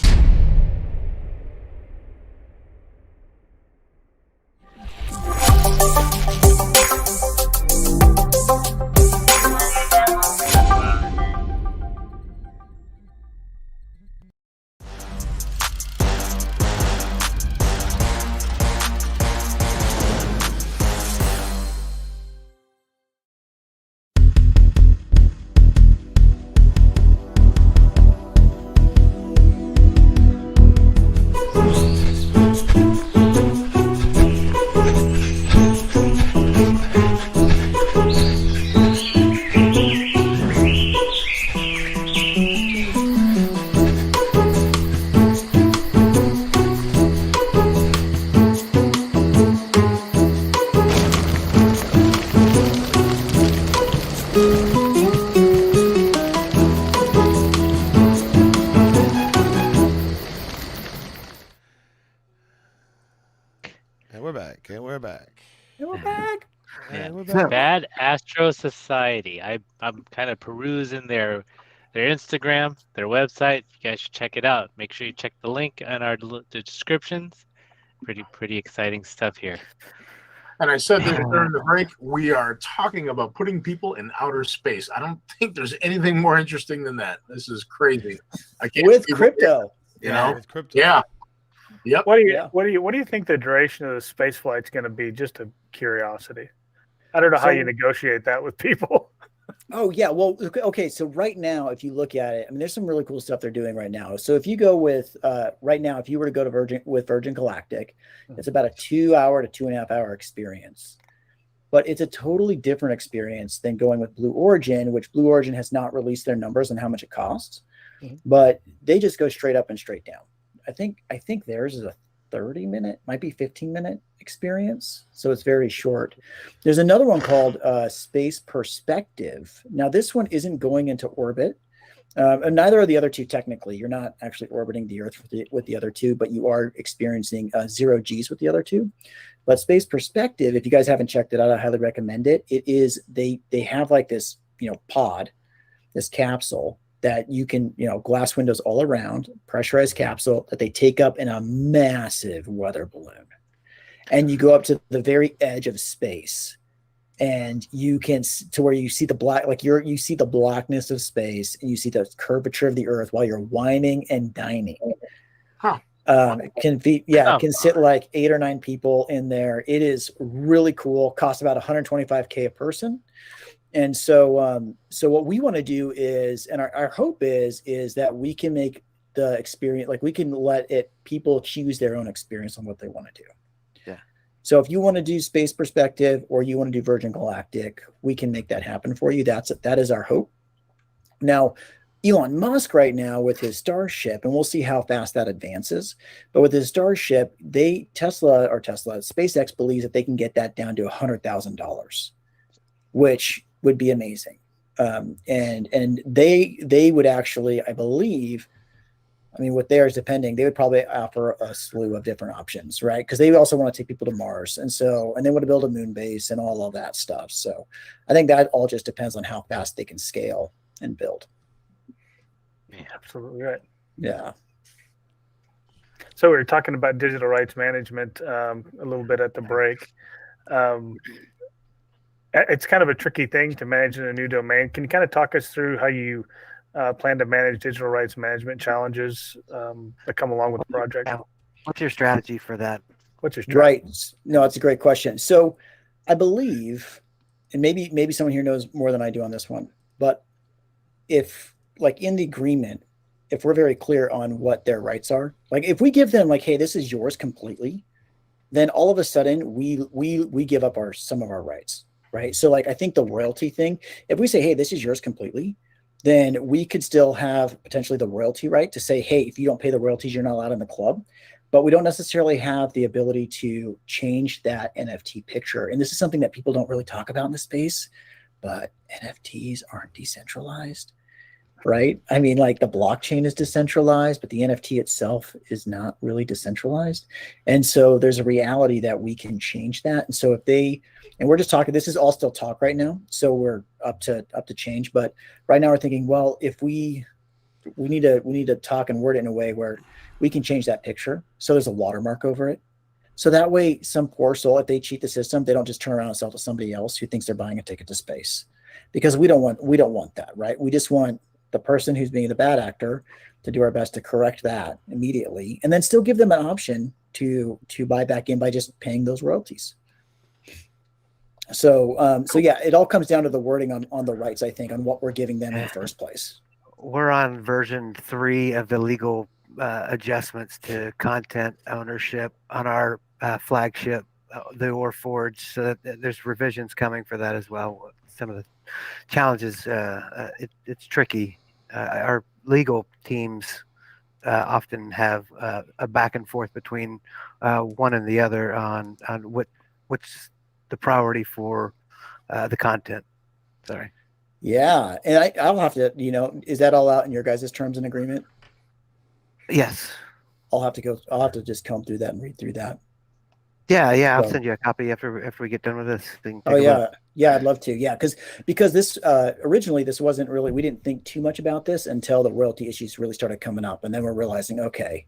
C: Bad Astro Society. I'm kind of perusing their Instagram, their website. You guys should check it out. Make sure you check the link in the descriptions. Pretty exciting stuff here.
D: And I said that during the break, we are talking about putting people in outer space. I don't think there's anything more interesting than that. This is crazy. I can't
G: with crypto.
D: You know?
B: With crypto.
D: Yeah. Yep.
F: What do you think the duration of the space flight's going to be? Just a curiosity. I don't know how you negotiate that with people.
G: Oh yeah, well, okay. So right now, if you look at it, I mean, there's some really cool stuff they're doing right now. So if you go with right now, if you were to go to Virgin Galactic, it's about a 2 hour to 2.5 hour experience. But it's a totally different experience than going with Blue Origin, which Blue Origin has not released their numbers on how much it costs, but they just go straight up and straight down. I think theirs is a 30-minute, might be 15-minute experience. So it's very short. There's another one called Space Perspective. Now, this one isn't going into orbit. And neither are the other two technically. You're not actually orbiting the Earth with the other two, but you are experiencing 0 Gs with the other two. But Space Perspective, if you guys haven't checked it out, I highly recommend it. It is, they have like this, pod, this capsule that you can, glass windows all around, pressurized capsule that they take up in a massive weather balloon. And you go up to the very edge of space, and you can, to where you see the black, like you see the blackness of space, and you see the curvature of the Earth while you're whining and dining. It can sit like 8 or 9 people in there. It is really cool. Costs about $125K a person. And so, so what we want to do is, and our hope is that we can make the experience, like we can let people choose their own experience on what they want to do.
E: Yeah.
G: So if you want to do Space Perspective or you want to do Virgin Galactic, we can make that happen for you. That is our hope. Now, Elon Musk right now with his Starship, and we'll see how fast that advances. But with his Starship, SpaceX believes that they can get that down to $100,000, which would be amazing. And they would actually, I believe, what theirs depending, they would probably offer a slew of different options, right? Because they also want to take people to Mars. And they want to build a moon base and all of that stuff. So I think that all just depends on how fast they can scale and build.
F: Yeah, absolutely right.
G: Yeah.
F: So we were talking about digital rights management a little bit at the break. It's kind of a tricky thing to manage in a new domain. Can you kind of talk us through how you plan to manage digital rights management challenges that come along with the project?
E: What's your strategy for that?
F: What's your strategy?
G: Right. No, it's a great question. So I believe, and maybe someone here knows more than I do on this one, but if like in the agreement, if we're very clear on what their rights are, like if we give them like, hey, this is yours completely, then all of a sudden we give up some of our rights, right? So like I think the royalty thing, if we say, hey, this is yours completely, then we could still have potentially the royalty right to say, hey, if you don't pay the royalties, you're not allowed in the club. But we don't necessarily have the ability to change that NFT picture. And this is something that people don't really talk about in the space, but NFTs aren't decentralized, right? I mean, like the blockchain is decentralized, but the NFT itself is not really decentralized. And so there's a reality that we can change that. And so and we're just talking, this is all still talk right now. So we're up to change. But right now we're thinking, well, if we need to talk and word it in a way where we can change that picture. So there's a watermark over it. So that way some poor soul, if they cheat the system, they don't just turn around and sell to somebody else who thinks they're buying a ticket to space, because we don't want that, right? We just want the person who's being the bad actor to do our best to correct that immediately, and then still give them an option to buy back in by just paying those royalties. So yeah, it all comes down to the wording on the rights, I think, on what we're giving them in the first place.
E: We're on version 3 of the legal adjustments to content ownership on our flagship, the Or Forge. So that there's revisions coming for that as well. Some of the challenges, it's tricky. Our legal teams often have a back and forth between one and the other on what's the priority for the content. Sorry.
G: Yeah, and I'll have to, is that all out in your guys' terms and agreement?
E: Yes.
G: I'll have to just comb through that and read through that.
E: Yeah, I'll send you a copy after we get done with this thing.
G: Oh yeah, I'd love to. Yeah, because this originally this wasn't really, we didn't think too much about this until the royalty issues really started coming up, and then we're realizing, okay,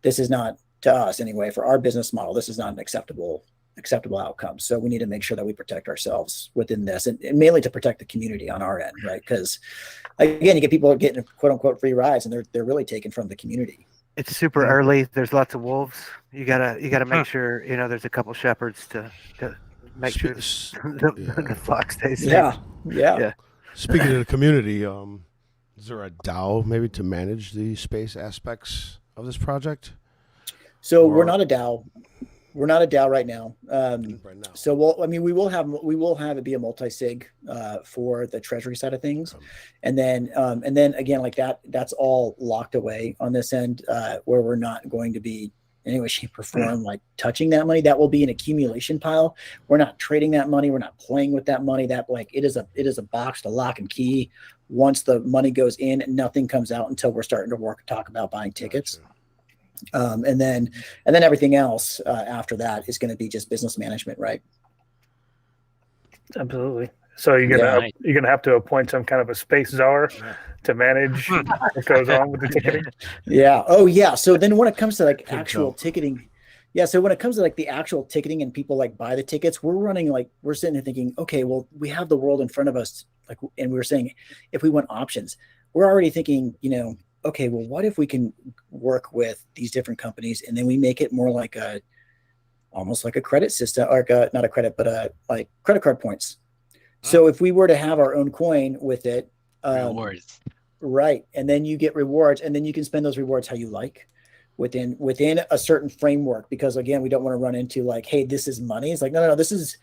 G: this is not, to us anyway, for our business model, this is not an acceptable outcome. So we need to make sure that we protect ourselves within this, and mainly to protect the community on our end, right? Because again, you get people getting quote unquote free rides, and they're really taken from the community.
E: It's super early. There's lots of wolves. You gotta make sure there's a couple shepherds to make sure the flock stays safe.
G: Yeah.
B: Speaking of the community, is there a DAO maybe to manage the space aspects of this project?
G: So we're not a DAO. We're not a DAO right now. So we will have it be a multi-sig for the treasury side of things, and then again, like that's all locked away on this end, where we're not going to be in any way, shape, or form like touching that money. That will be an accumulation pile. We're not trading that money. We're not playing with that money. That it is a box to lock and key. Once the money goes in, nothing comes out until we're starting to talk about buying tickets.
B: Gotcha.
G: And then everything else after that is going to be just business management, right?
F: Absolutely. So you're gonna have to appoint some kind of a space czar to manage what goes on with the ticketing.
G: Yeah. Oh yeah. So then when it comes to like actual ticketing, so when it comes to like the actual ticketing and people like buy the tickets, we're sitting there thinking, okay, well, we have the world in front of us, and we were saying, if we want options, we're already thinking, okay, well, what if we can work with these different companies, and then we make it more like almost like a credit system, or not a credit, but like credit card points. So if we were to have our own coin with it,
C: rewards,
G: right, and then you get rewards, and then you can spend those rewards how you like within a certain framework. Because again, we don't want to run into like, hey, this is money. It's like, no, these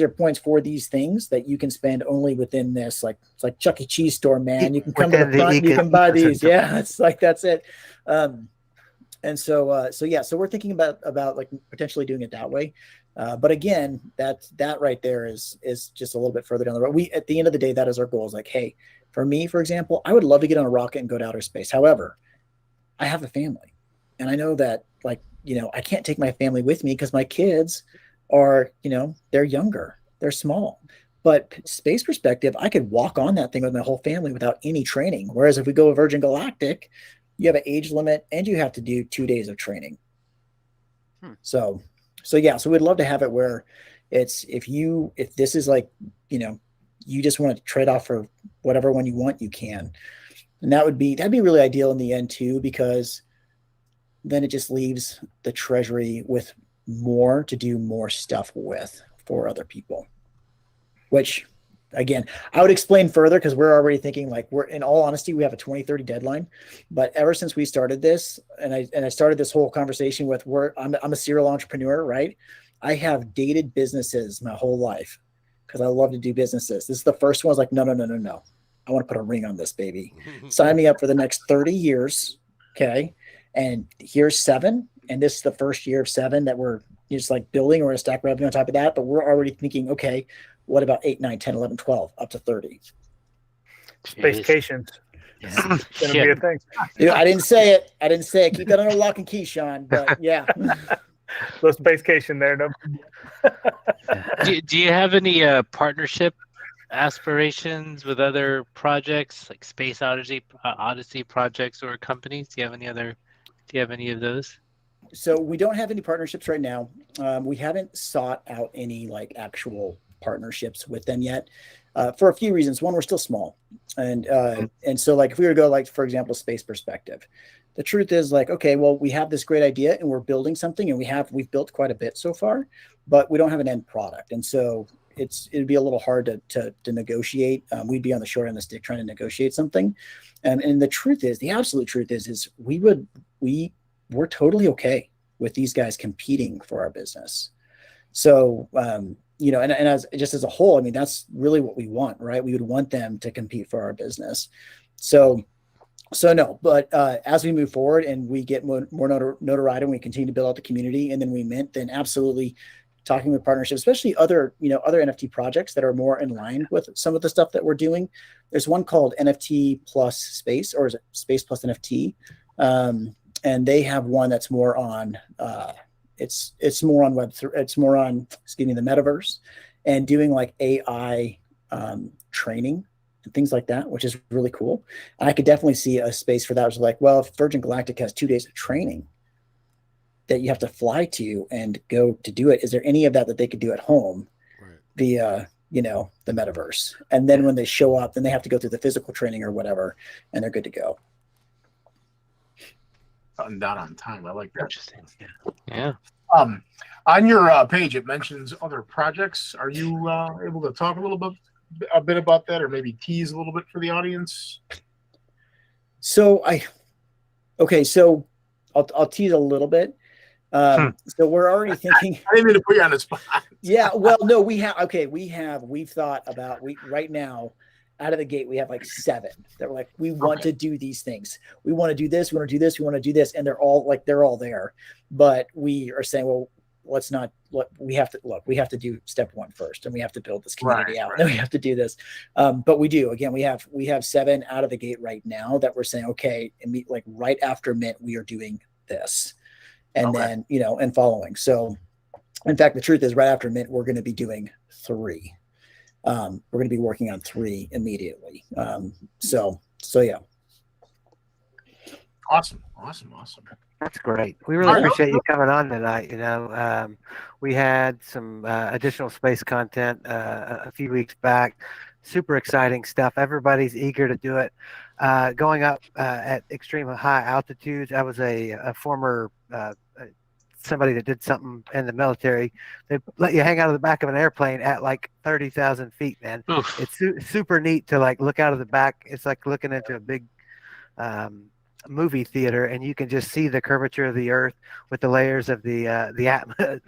G: are points for these things that you can spend only within this. Like it's like Chuck E. Cheese store, man. You can come to the front, you can buy these. Yeah, it's like that's it. And so we're thinking about like potentially doing it that way. But again, that right there is just a little bit further down the road. At the end of the day, that is our goal. Is like, hey, for me, for example, I would love to get on a rocket and go to outer space. However, I have a family, and I know that I can't take my family with me because my kids are, they're younger, they're small. But space perspective, I could walk on that thing with my whole family without any training. Whereas if we go Virgin Galactic, you have an age limit and you have to do 2 days of training. So we'd love to have it where it's, if this is like, you just want to trade off for whatever one you want, you can. And that'd be really ideal in the end too, because then it just leaves the treasury with more to do more stuff with for other people, which again, I would explain further because we're already thinking like in all honesty, we have a 2030 deadline. But ever since we started this, and I started this whole conversation with I'm a serial entrepreneur, right? I have dated businesses my whole life because I love to do businesses. This is the first one. I was like, no. I want to put a ring on this, baby. Sign me up for the next 30 years. Okay. And here's 7. And this is the first year of 7 that we're just like building or a stack revenue on top of that. But we're already thinking, okay, what about 8, 9, 10, 11, 12, up to 30?
F: Spacecations. It's going to be a thing.
G: Dude, I didn't say it. Keep that under lock and key, Sean. But yeah.
F: Little spacecation there. No.
C: Do you have any partnership aspirations with other projects like Space Odyssey projects or companies? Do you have any of those?
G: So we don't have any partnerships right now. We haven't sought out any like actual partnerships with them yet, for a few reasons. One, we're still small, and so like if we were to go like, for example, space perspective, the truth is like, okay, well, we have this great idea and we're building something, and we've built quite a bit so far, but we don't have an end product, and so it'd be a little hard to negotiate. We'd be on the short end of the stick trying to negotiate something, and the truth is, the absolute truth is we're totally okay with these guys competing for our business. So, you know, and as a whole, I mean, that's really what we want, right? We would want them to compete for our business. So no, but as we move forward and we get more notoriety and we continue to build out the community and then we mint, then absolutely talking with partnerships, especially other NFT projects that are more in line with some of the stuff that we're doing. There's one called NFT plus space, or is it space plus NFT? And they have one that's more on it's more on it's more on the metaverse and doing like AI training and things like that, which is really cool. And I could definitely see a space for that. It was like, well, if Virgin Galactic has 2 days of training that you have to fly to and go to do it, is there any of that they could do at home via the metaverse? And then when they show up, then they have to go through the physical training or whatever, and they're good to go.
D: Cutting down on time. I like that.
C: Interesting. Yeah.
D: On your page, it mentions other projects. Are you able to talk a bit about that, or maybe tease a little bit for the audience?
G: So I'll tease a little bit. So we're already thinking.
D: I didn't mean to put you on the spot.
G: Yeah. Well, no, we've thought about right now. Out of the gate, we have like 7 that were like, we want to do these things. We want to do this. We want to do this. We want to do this. And they're all there. But we are saying, well, we have to do step 1 first, and we have to build this community out. And then we have to do this. But we do, again, we have 7 out of the gate right now that we're saying, okay, and like right after mint, we are doing this. And then, and following. So in fact, the truth is right after mint, we're going to be doing 3. We're going to be working on 3 immediately. So yeah.
D: Awesome.
E: That's great. We really appreciate you coming on tonight. We had some additional space content a few weeks back. Super exciting stuff. Everybody's eager to do it. Going up at extreme high altitudes. I was a former somebody that did something in the military. They let you hang out of the back of an airplane at like 30,000 feet, man. Oof. It's super neat to like look out of the back. It's like looking into a big movie theater, and you can just see the curvature of the earth with the layers of the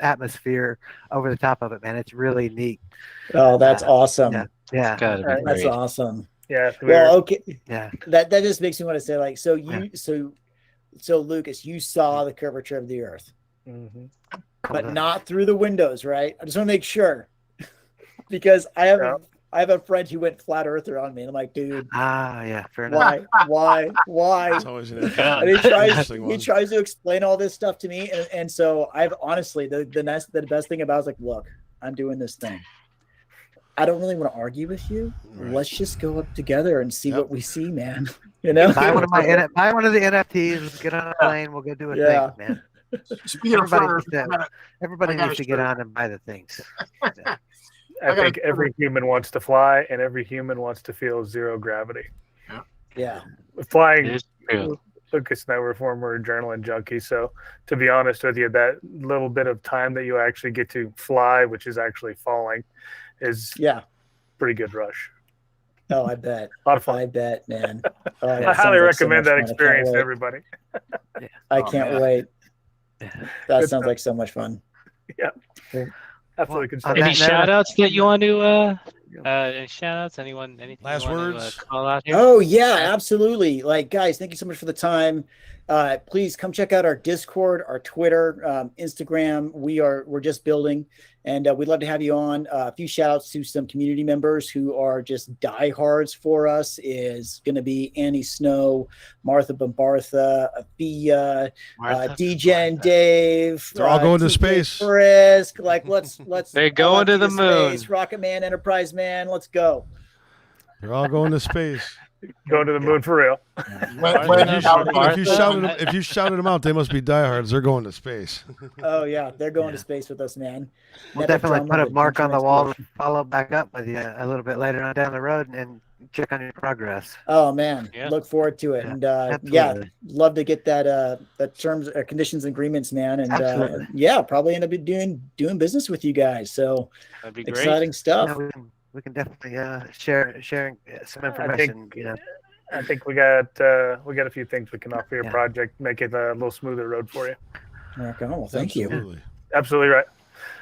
E: atmosphere over the top of it, man. It's really neat.
G: Oh, that's awesome.
E: Yeah.
G: That's awesome.
F: Yeah.
G: Well, okay.
E: Yeah.
G: That just makes me want to say, like, so Lucas, you saw the curvature of the earth.
F: Mm-hmm.
G: But not through the windows, right? I just want to make sure, because I have a friend who went flat earther on me, and I'm like, dude,
E: yeah, fair enough.
G: Why?
B: That's always an
G: And he tries to explain all this stuff to me, and so I've honestly the best thing about it is like, look, I'm doing this thing. I don't really want to argue with you. Right. Let's just go up together and see what we see, man.
E: Buy one of the NFTs. Get on a plane. We'll go do a thing, man. Everybody needs to get on and buy the things.
F: I think every human wants to fly, and every human wants to feel zero gravity.
G: Yeah.
F: Flying, Lucas and I were former adrenaline junkies, so to be honest with you, that little bit of time that you actually get to fly, which is actually falling, is pretty good rush.
G: Oh, I bet.
F: A lot of fun.
G: I bet, man. Oh,
F: I
G: that
F: highly
G: sounds like so
F: recommend
G: much
F: that
G: fun. I can't
F: experience to
G: wait.
F: everybody.
G: I
D: Oh,
G: can't
D: man.
G: wait. That
F: Good
G: sounds
F: stuff.
G: like so much fun.
F: Yeah. Absolutely. Good stuff.
E: on
C: Any
E: that
C: shout
E: note,
C: outs that you want to any shout outs? Anything
B: Last
C: you want
B: words?
C: to call out here?
G: Oh yeah, absolutely. Like guys, thank you so much for the time. Please come check out our Discord, our Twitter, Instagram. We're just building, and we'd love to have you on. A few shout outs to some community members who are just diehards for us is going to be Annie Snow, Martha Bombartha, Afia, DJ and Dave.
B: They're all going to
G: TK
B: space.
G: Frisk. Like let's
C: They're going to the moon.
G: space. Rocket Man, Enterprise Man. Let's go.
B: They're all going to space.
F: Going to the moon for real.
B: If you shouted them out, they must be diehards. They're going to space.
G: Oh yeah, they're going to space with us, man.
E: we'll
G: Never
E: definitely
G: drama,
E: put a
G: but
E: mark on the
G: future
E: wall to
G: exploration.
E: follow back up with you a little bit later on down the road and check on your progress.
G: Oh man,
C: Yeah.
G: look forward to it,
E: Yeah,
G: and yeah,
E: absolutely.
G: love to get that terms, conditions, and agreements, man, and
E: Absolutely.
G: yeah, probably end up doing business with you guys. So
C: That'd be great.
G: exciting stuff.
E: Yeah, we can definitely sharing some information.
F: I think we got a few things we can offer your
E: Yeah.
F: project, make it a little smoother road for you.
G: Okay, well, thank you.
B: Absolutely.
F: Absolutely right.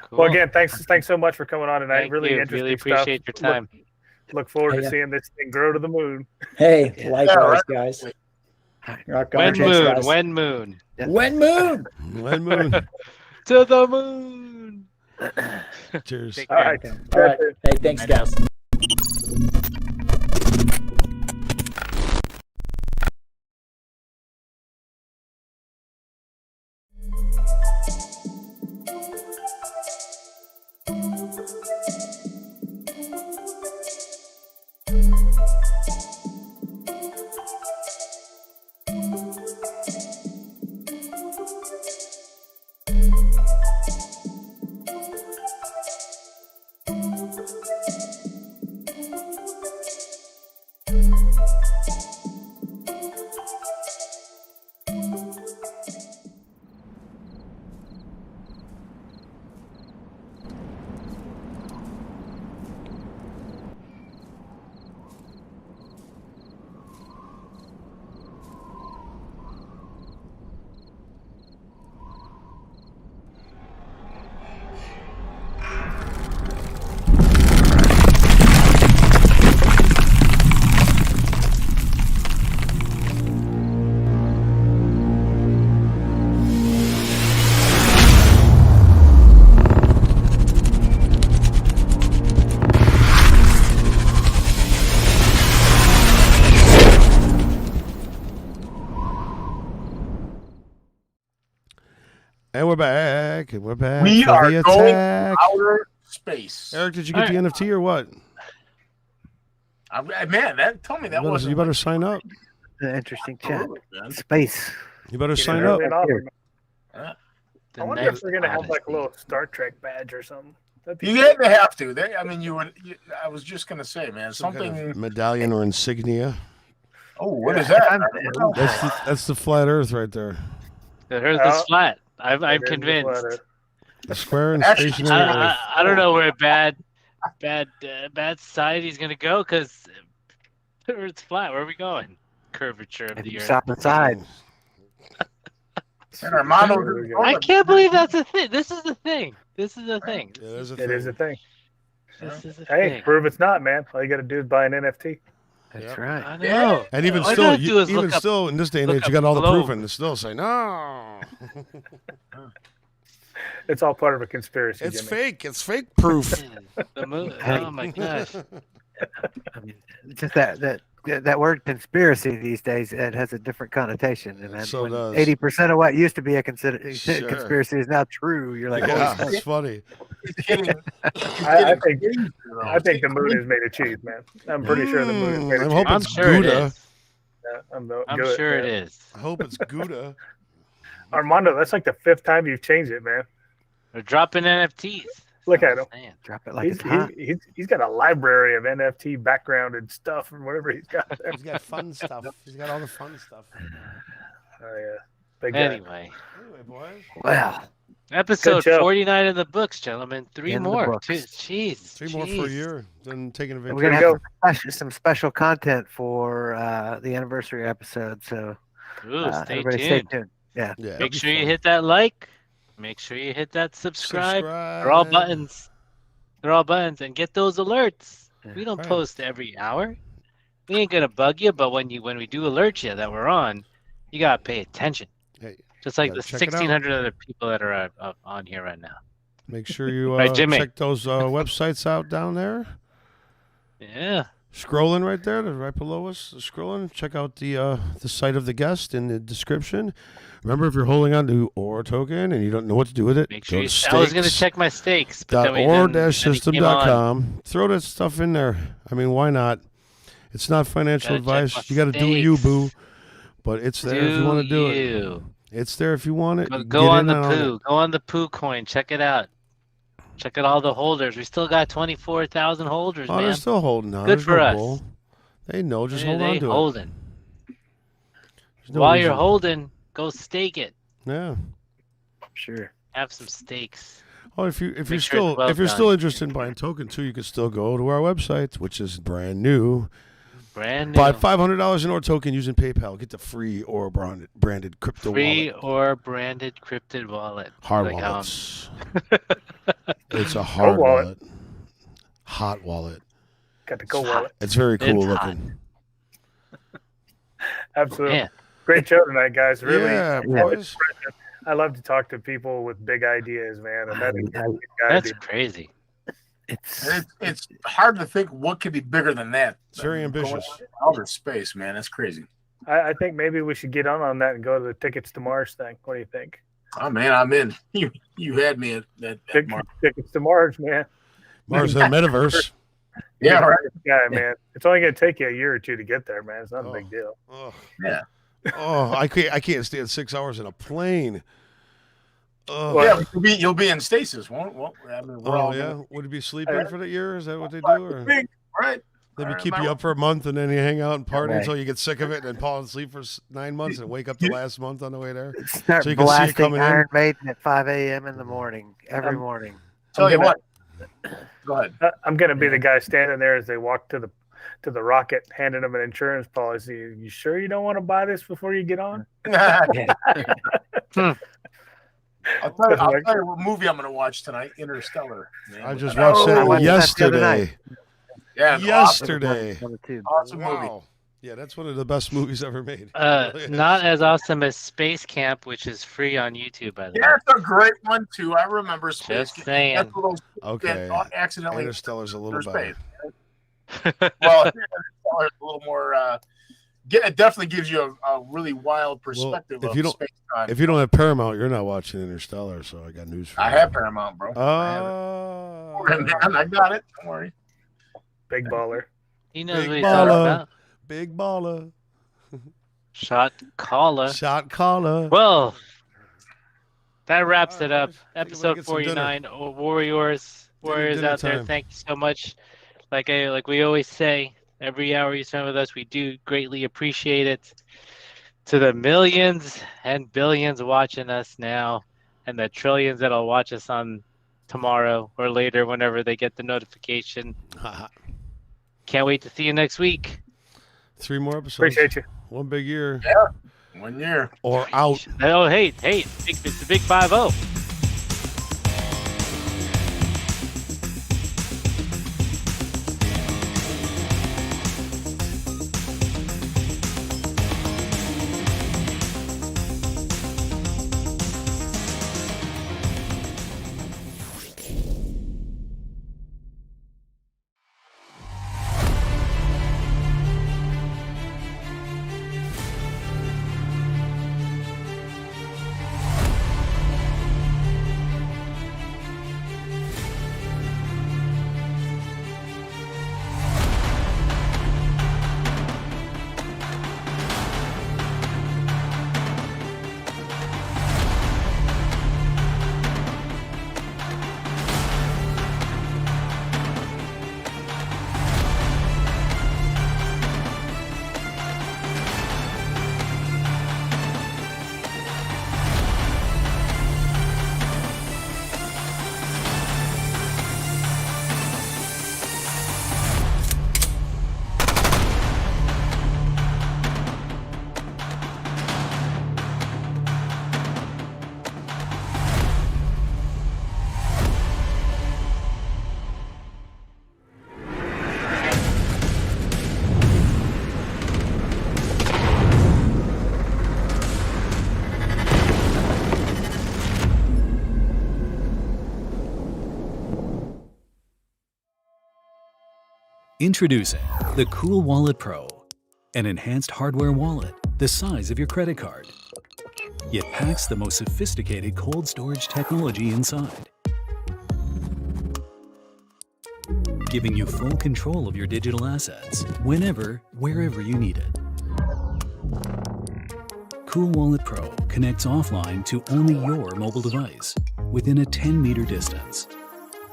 C: Cool.
F: Well, again, thanks so much for coming on tonight.
C: Thank
F: Really
C: you.
F: interesting
C: Really
F: stuff.
C: appreciate your time.
F: Look forward to
G: Yeah.
F: seeing this thing grow to the moon.
G: Hey,
E: Yeah.
G: likewise, guys. Rock on,
C: When
G: thanks,
C: moon,
G: guys.
C: when moon,
G: When moon.
B: When moon.
C: to the moon.
B: Cheers.
C: Take
F: All
C: care.
F: right.
G: All right. Hey, thanks,
C: I know.
G: guys.
B: And we're back. And we're back.
D: We
B: for
D: are
B: the
D: going
B: attack.
D: outer space.
B: Eric, did you get the NFT or what?
D: Man, tell me that
B: You
D: wasn't.
B: better sign up.
E: An interesting chat.
D: Absolutely, man.
E: Space.
B: You better
F: Get
B: sign
F: it
B: up.
F: early and often.
D: Yeah.
C: The
F: I wonder if
C: next
F: we're gonna have like a
C: Odyssey.
F: little Star Trek badge or something. That'd be
D: You had to have to. I was just gonna say, man,
B: Some
D: something.
B: kind of medallion or insignia.
D: Oh, what is that?
B: That's the flat Earth right there.
C: Here's the flat. I'm
F: It is the
C: convinced.
F: flat Earth.
B: The square and
D: Actually,
B: stationary Earth.
C: I don't know where bad society's gonna go because Earth's flat. Where are we going? Curvature of
E: If
C: the
E: you
C: Earth.
E: stop inside,
D: And Armando.
F: There we go.
C: I can't believe that's a thing. This is the thing. This is the thing.
B: Yeah, there's a
F: It is a thing.
C: This is a
F: Hey,
C: thing.
F: prove it's not, man. All you got to do is buy an NFT.
E: that's
B: Yep.
E: right.
C: I know.
B: And even
C: All I
B: still,
C: gotta do is
B: even
C: look up-
B: still in this day and
C: look
B: age, you
C: up
B: got all the
C: globe.
B: proof and still say no.
F: It's all part of a conspiracy.
B: It's
F: Jimmy.
B: fake. It's fake proof.
C: The moon. Oh my gosh.
E: I mean, just that word conspiracy these days, it has a different connotation. And
B: So does.
E: 80% of what used to be a
B: Sure.
E: conspiracy is now true. You're like,
B: Yeah,
E: oh,
B: that's funny.
F: I think the moon is made of cheese, man. I'm pretty sure the moon is made
B: I
F: of
B: hope
F: cheese.
C: I'm
B: it's
C: sure it
B: Gouda.
C: is.
F: Yeah,
C: I'm
F: good,
C: sure
F: man.
C: it is.
B: I hope it's Gouda.
F: Armando, that's like the 5th time you've changed it, man.
C: They're dropping NFTs.
F: Look at him.
C: Man.
E: drop it like
F: He's,
E: it's hot.
F: he's got a library of NFT background and stuff and whatever he's got there.
B: He's got fun stuff. He's got all the fun stuff.
F: Oh yeah, big guy.
C: Anyway,
B: Anyway, boys.
E: Well,
C: Episode
F: show.
C: 49 in the books, gentlemen. Three
E: In the
C: more.
E: books.
C: Jeez.
B: Three more for a year. Then taking a
E: And
B: vacation.
E: we're gonna
F: There you
E: have some special content for the anniversary episode. So
C: Ooh, stay
E: everybody
C: tuned.
E: stay tuned. Yeah.
B: Yeah, it'll
C: Make
B: be
C: sure you
B: fun.
C: hit that like. Make sure you hit that subscribe. They're all buttons. They're all buttons. And get those alerts. We don't
B: Right.
C: post every hour. We ain't gonna bug you, but when we do alert you that we're on, you gotta pay attention.
B: Hey,
C: Just like
B: gotta
C: the
B: check it out.
C: 1,600 other people that are on here right now.
B: Make sure you
C: Right, Jimmy?
B: check those websites out down there.
C: Yeah.
B: Scrolling right there, right below us. Scrolling. Check out the site of the guest in the description. Remember, if you're holding on to OR token and you don't know what to do with it,
C: Make sure
B: go
C: you.
B: to
C: I was gonna check my stakes, but then then he came on.
B: .or-system.com. Throw that stuff in there. I mean, why not? It's not financial
C: Gotta check my
B: advice. You got to do you,
C: stakes.
B: boo. But it's there if you want to do it. It's there if you want it.
C: Go
B: Get
C: on
B: in
C: the
B: on it.
C: poo. Go on the poo coin. Check it out. Check out all the holders. We still got 24,000 holders,
B: Oh,
C: man.
B: they're still holding on.
C: Good
B: There's
C: for
B: no
C: us.
B: bull. They know. Just
C: They-
B: hold
C: they
B: on to
C: holding.
B: it. There's no
C: While you're
B: reason-
C: holding, go stake it.
B: Yeah.
E: Sure.
C: Have some stakes.
B: Oh, if you're
C: Make sure
B: still
C: it's well
B: still
C: done.
B: interested in buying token too, you can still go to our website, which is brand new.
C: Brand new.
B: Buy $500 in OR token using PayPal. Get the free OR branded crypto
C: Free
B: wallet.
C: or branded cryptid wallet.
B: Hard
C: Like,
B: wallets. It's a hard
F: wallet.
B: wallet. Hot wallet.
F: Got the cool
C: It's hot.
F: wallet.
B: It's very cool
C: It's hot.
B: looking.
F: Absolutely.
C: Man.
F: Great show tonight, guys. Really.
B: Yeah,
E: Yeah.
B: boys.
F: I love to talk to people with big ideas, man. And that's a big
C: That's
F: idea.
C: crazy.
E: It's
D: And it's hard to think what could be bigger than that.
B: It's very ambitious.
D: Going outer space, man. That's crazy.
F: I think maybe we should get on that and go to the Tickets to Mars thing. What do you think?
D: Oh man, I'm in. You had me at Mars.
F: Tickets to Mars, man.
B: Mars the metaverse.
D: Yeah, right.
F: Yeah, man. It's only going to take you a year or two to get there, man. It's not a
B: Oh.
F: big deal.
B: Oh,
D: Yeah.
B: oh, I can't stand 6 hours in a plane. Oh,
F: Well,
D: Yeah, you'll be in stasis, won't? I mean, we're all
B: yeah. Would it be sleeping
F: Yeah.
B: for the year? Is that what they do? Or
D: Big, right?
B: maybe
D: All
B: keep
D: right,
B: you up for a month and then you hang out and party
E: Right.
B: until you get sick of it and then fall asleep for 9 months and wake up the last month on the way there.
E: start
B: So you can see it
E: blasting
B: coming in.
E: Iron Maiden at 5 a.m. in the morning every morning.
D: Tell you
F: gonna-
D: what. Go ahead.
F: I'm going to be the guy standing there as they walk to the rocket, handing them an insurance policy. You sure you don't want to buy this before you get on?
D: I'll tell you what movie I'm going to watch tonight. Interstellar. Man.
B: I just
D: Oh,
B: watched
E: I
B: that
E: watched that the other
B: yesterday.
E: night.
D: Yeah, it's
B: Yesterday.
E: On the tube.
D: Awesome movie.
B: Wow. Yeah, that's one of the best movies ever made.
C: Not as awesome as Space Camp, which is free on YouTube, by the
D: Yeah,
C: way.
D: it's a great one too. I remember Space.
C: Just
D: Camp.
C: saying.
D: That's one of those
B: Okay.
D: that accidentally
B: Interstellar's a little
D: through
B: better.
D: space. Well, Interstellar's a little more. It definitely gives you a really wild perspective
B: if
D: of
B: you don't-
D: space time.
B: If you don't have Paramount, you're not watching Interstellar, so I got news for you.
D: I have Paramount, bro.
B: Oh.
D: I got it. Don't worry.
F: Big baller.
C: He knows
B: Big
C: what he's talking
B: baller.
C: about.
B: Big baller.
C: Shot caller.
B: Shot caller.
C: Well, that wraps it up.
B: Think I'm gonna
C: Episode
B: get some dinner.
C: 49. Warriors
B: dinner
C: out there.
B: time.
C: Thank you so much. Like we always say, every hour you spend with us, we do greatly appreciate it. To the millions and billions watching us now, and the trillions that'll watch us on tomorrow or later, whenever they get the notification. Can't wait to see you next week.
B: 3 more episodes.
F: Appreciate you.
B: One big year.
D: 1 year.
B: Or out.
C: Oh, hey, it's the big 5-0.
L: Introducing the Cool Wallet Pro, an enhanced hardware wallet the size of your credit card, yet packs the most sophisticated cold storage technology inside, giving you full control of your digital assets whenever, wherever you need it. Cool Wallet Pro connects offline to only your mobile device within a 10-meter distance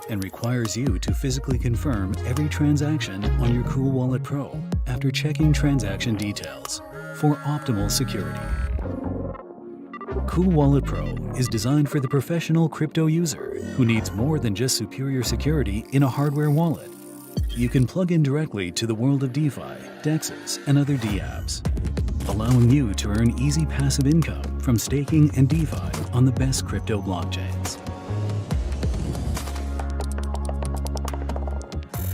L: and requires you to physically confirm every transaction on your Cool Wallet Pro after checking transaction details for optimal security. Cool Wallet Pro is designed for the professional crypto user who needs more than just superior security in a hardware wallet. You can plug in directly to the world of DeFi, DEXs, and other dApps, allowing you to earn easy passive income from staking and DeFi on the best crypto blockchains.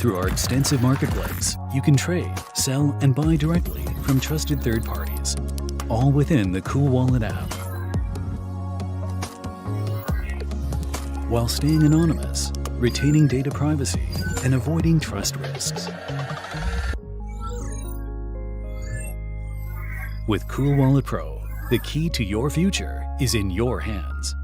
L: Through our extensive marketplace, you can trade, sell, and buy directly from trusted third parties, all within the Cool Wallet app. While staying anonymous, retaining data privacy, and avoiding trust risks. With Cool Wallet Pro, the key to your future is in your hands.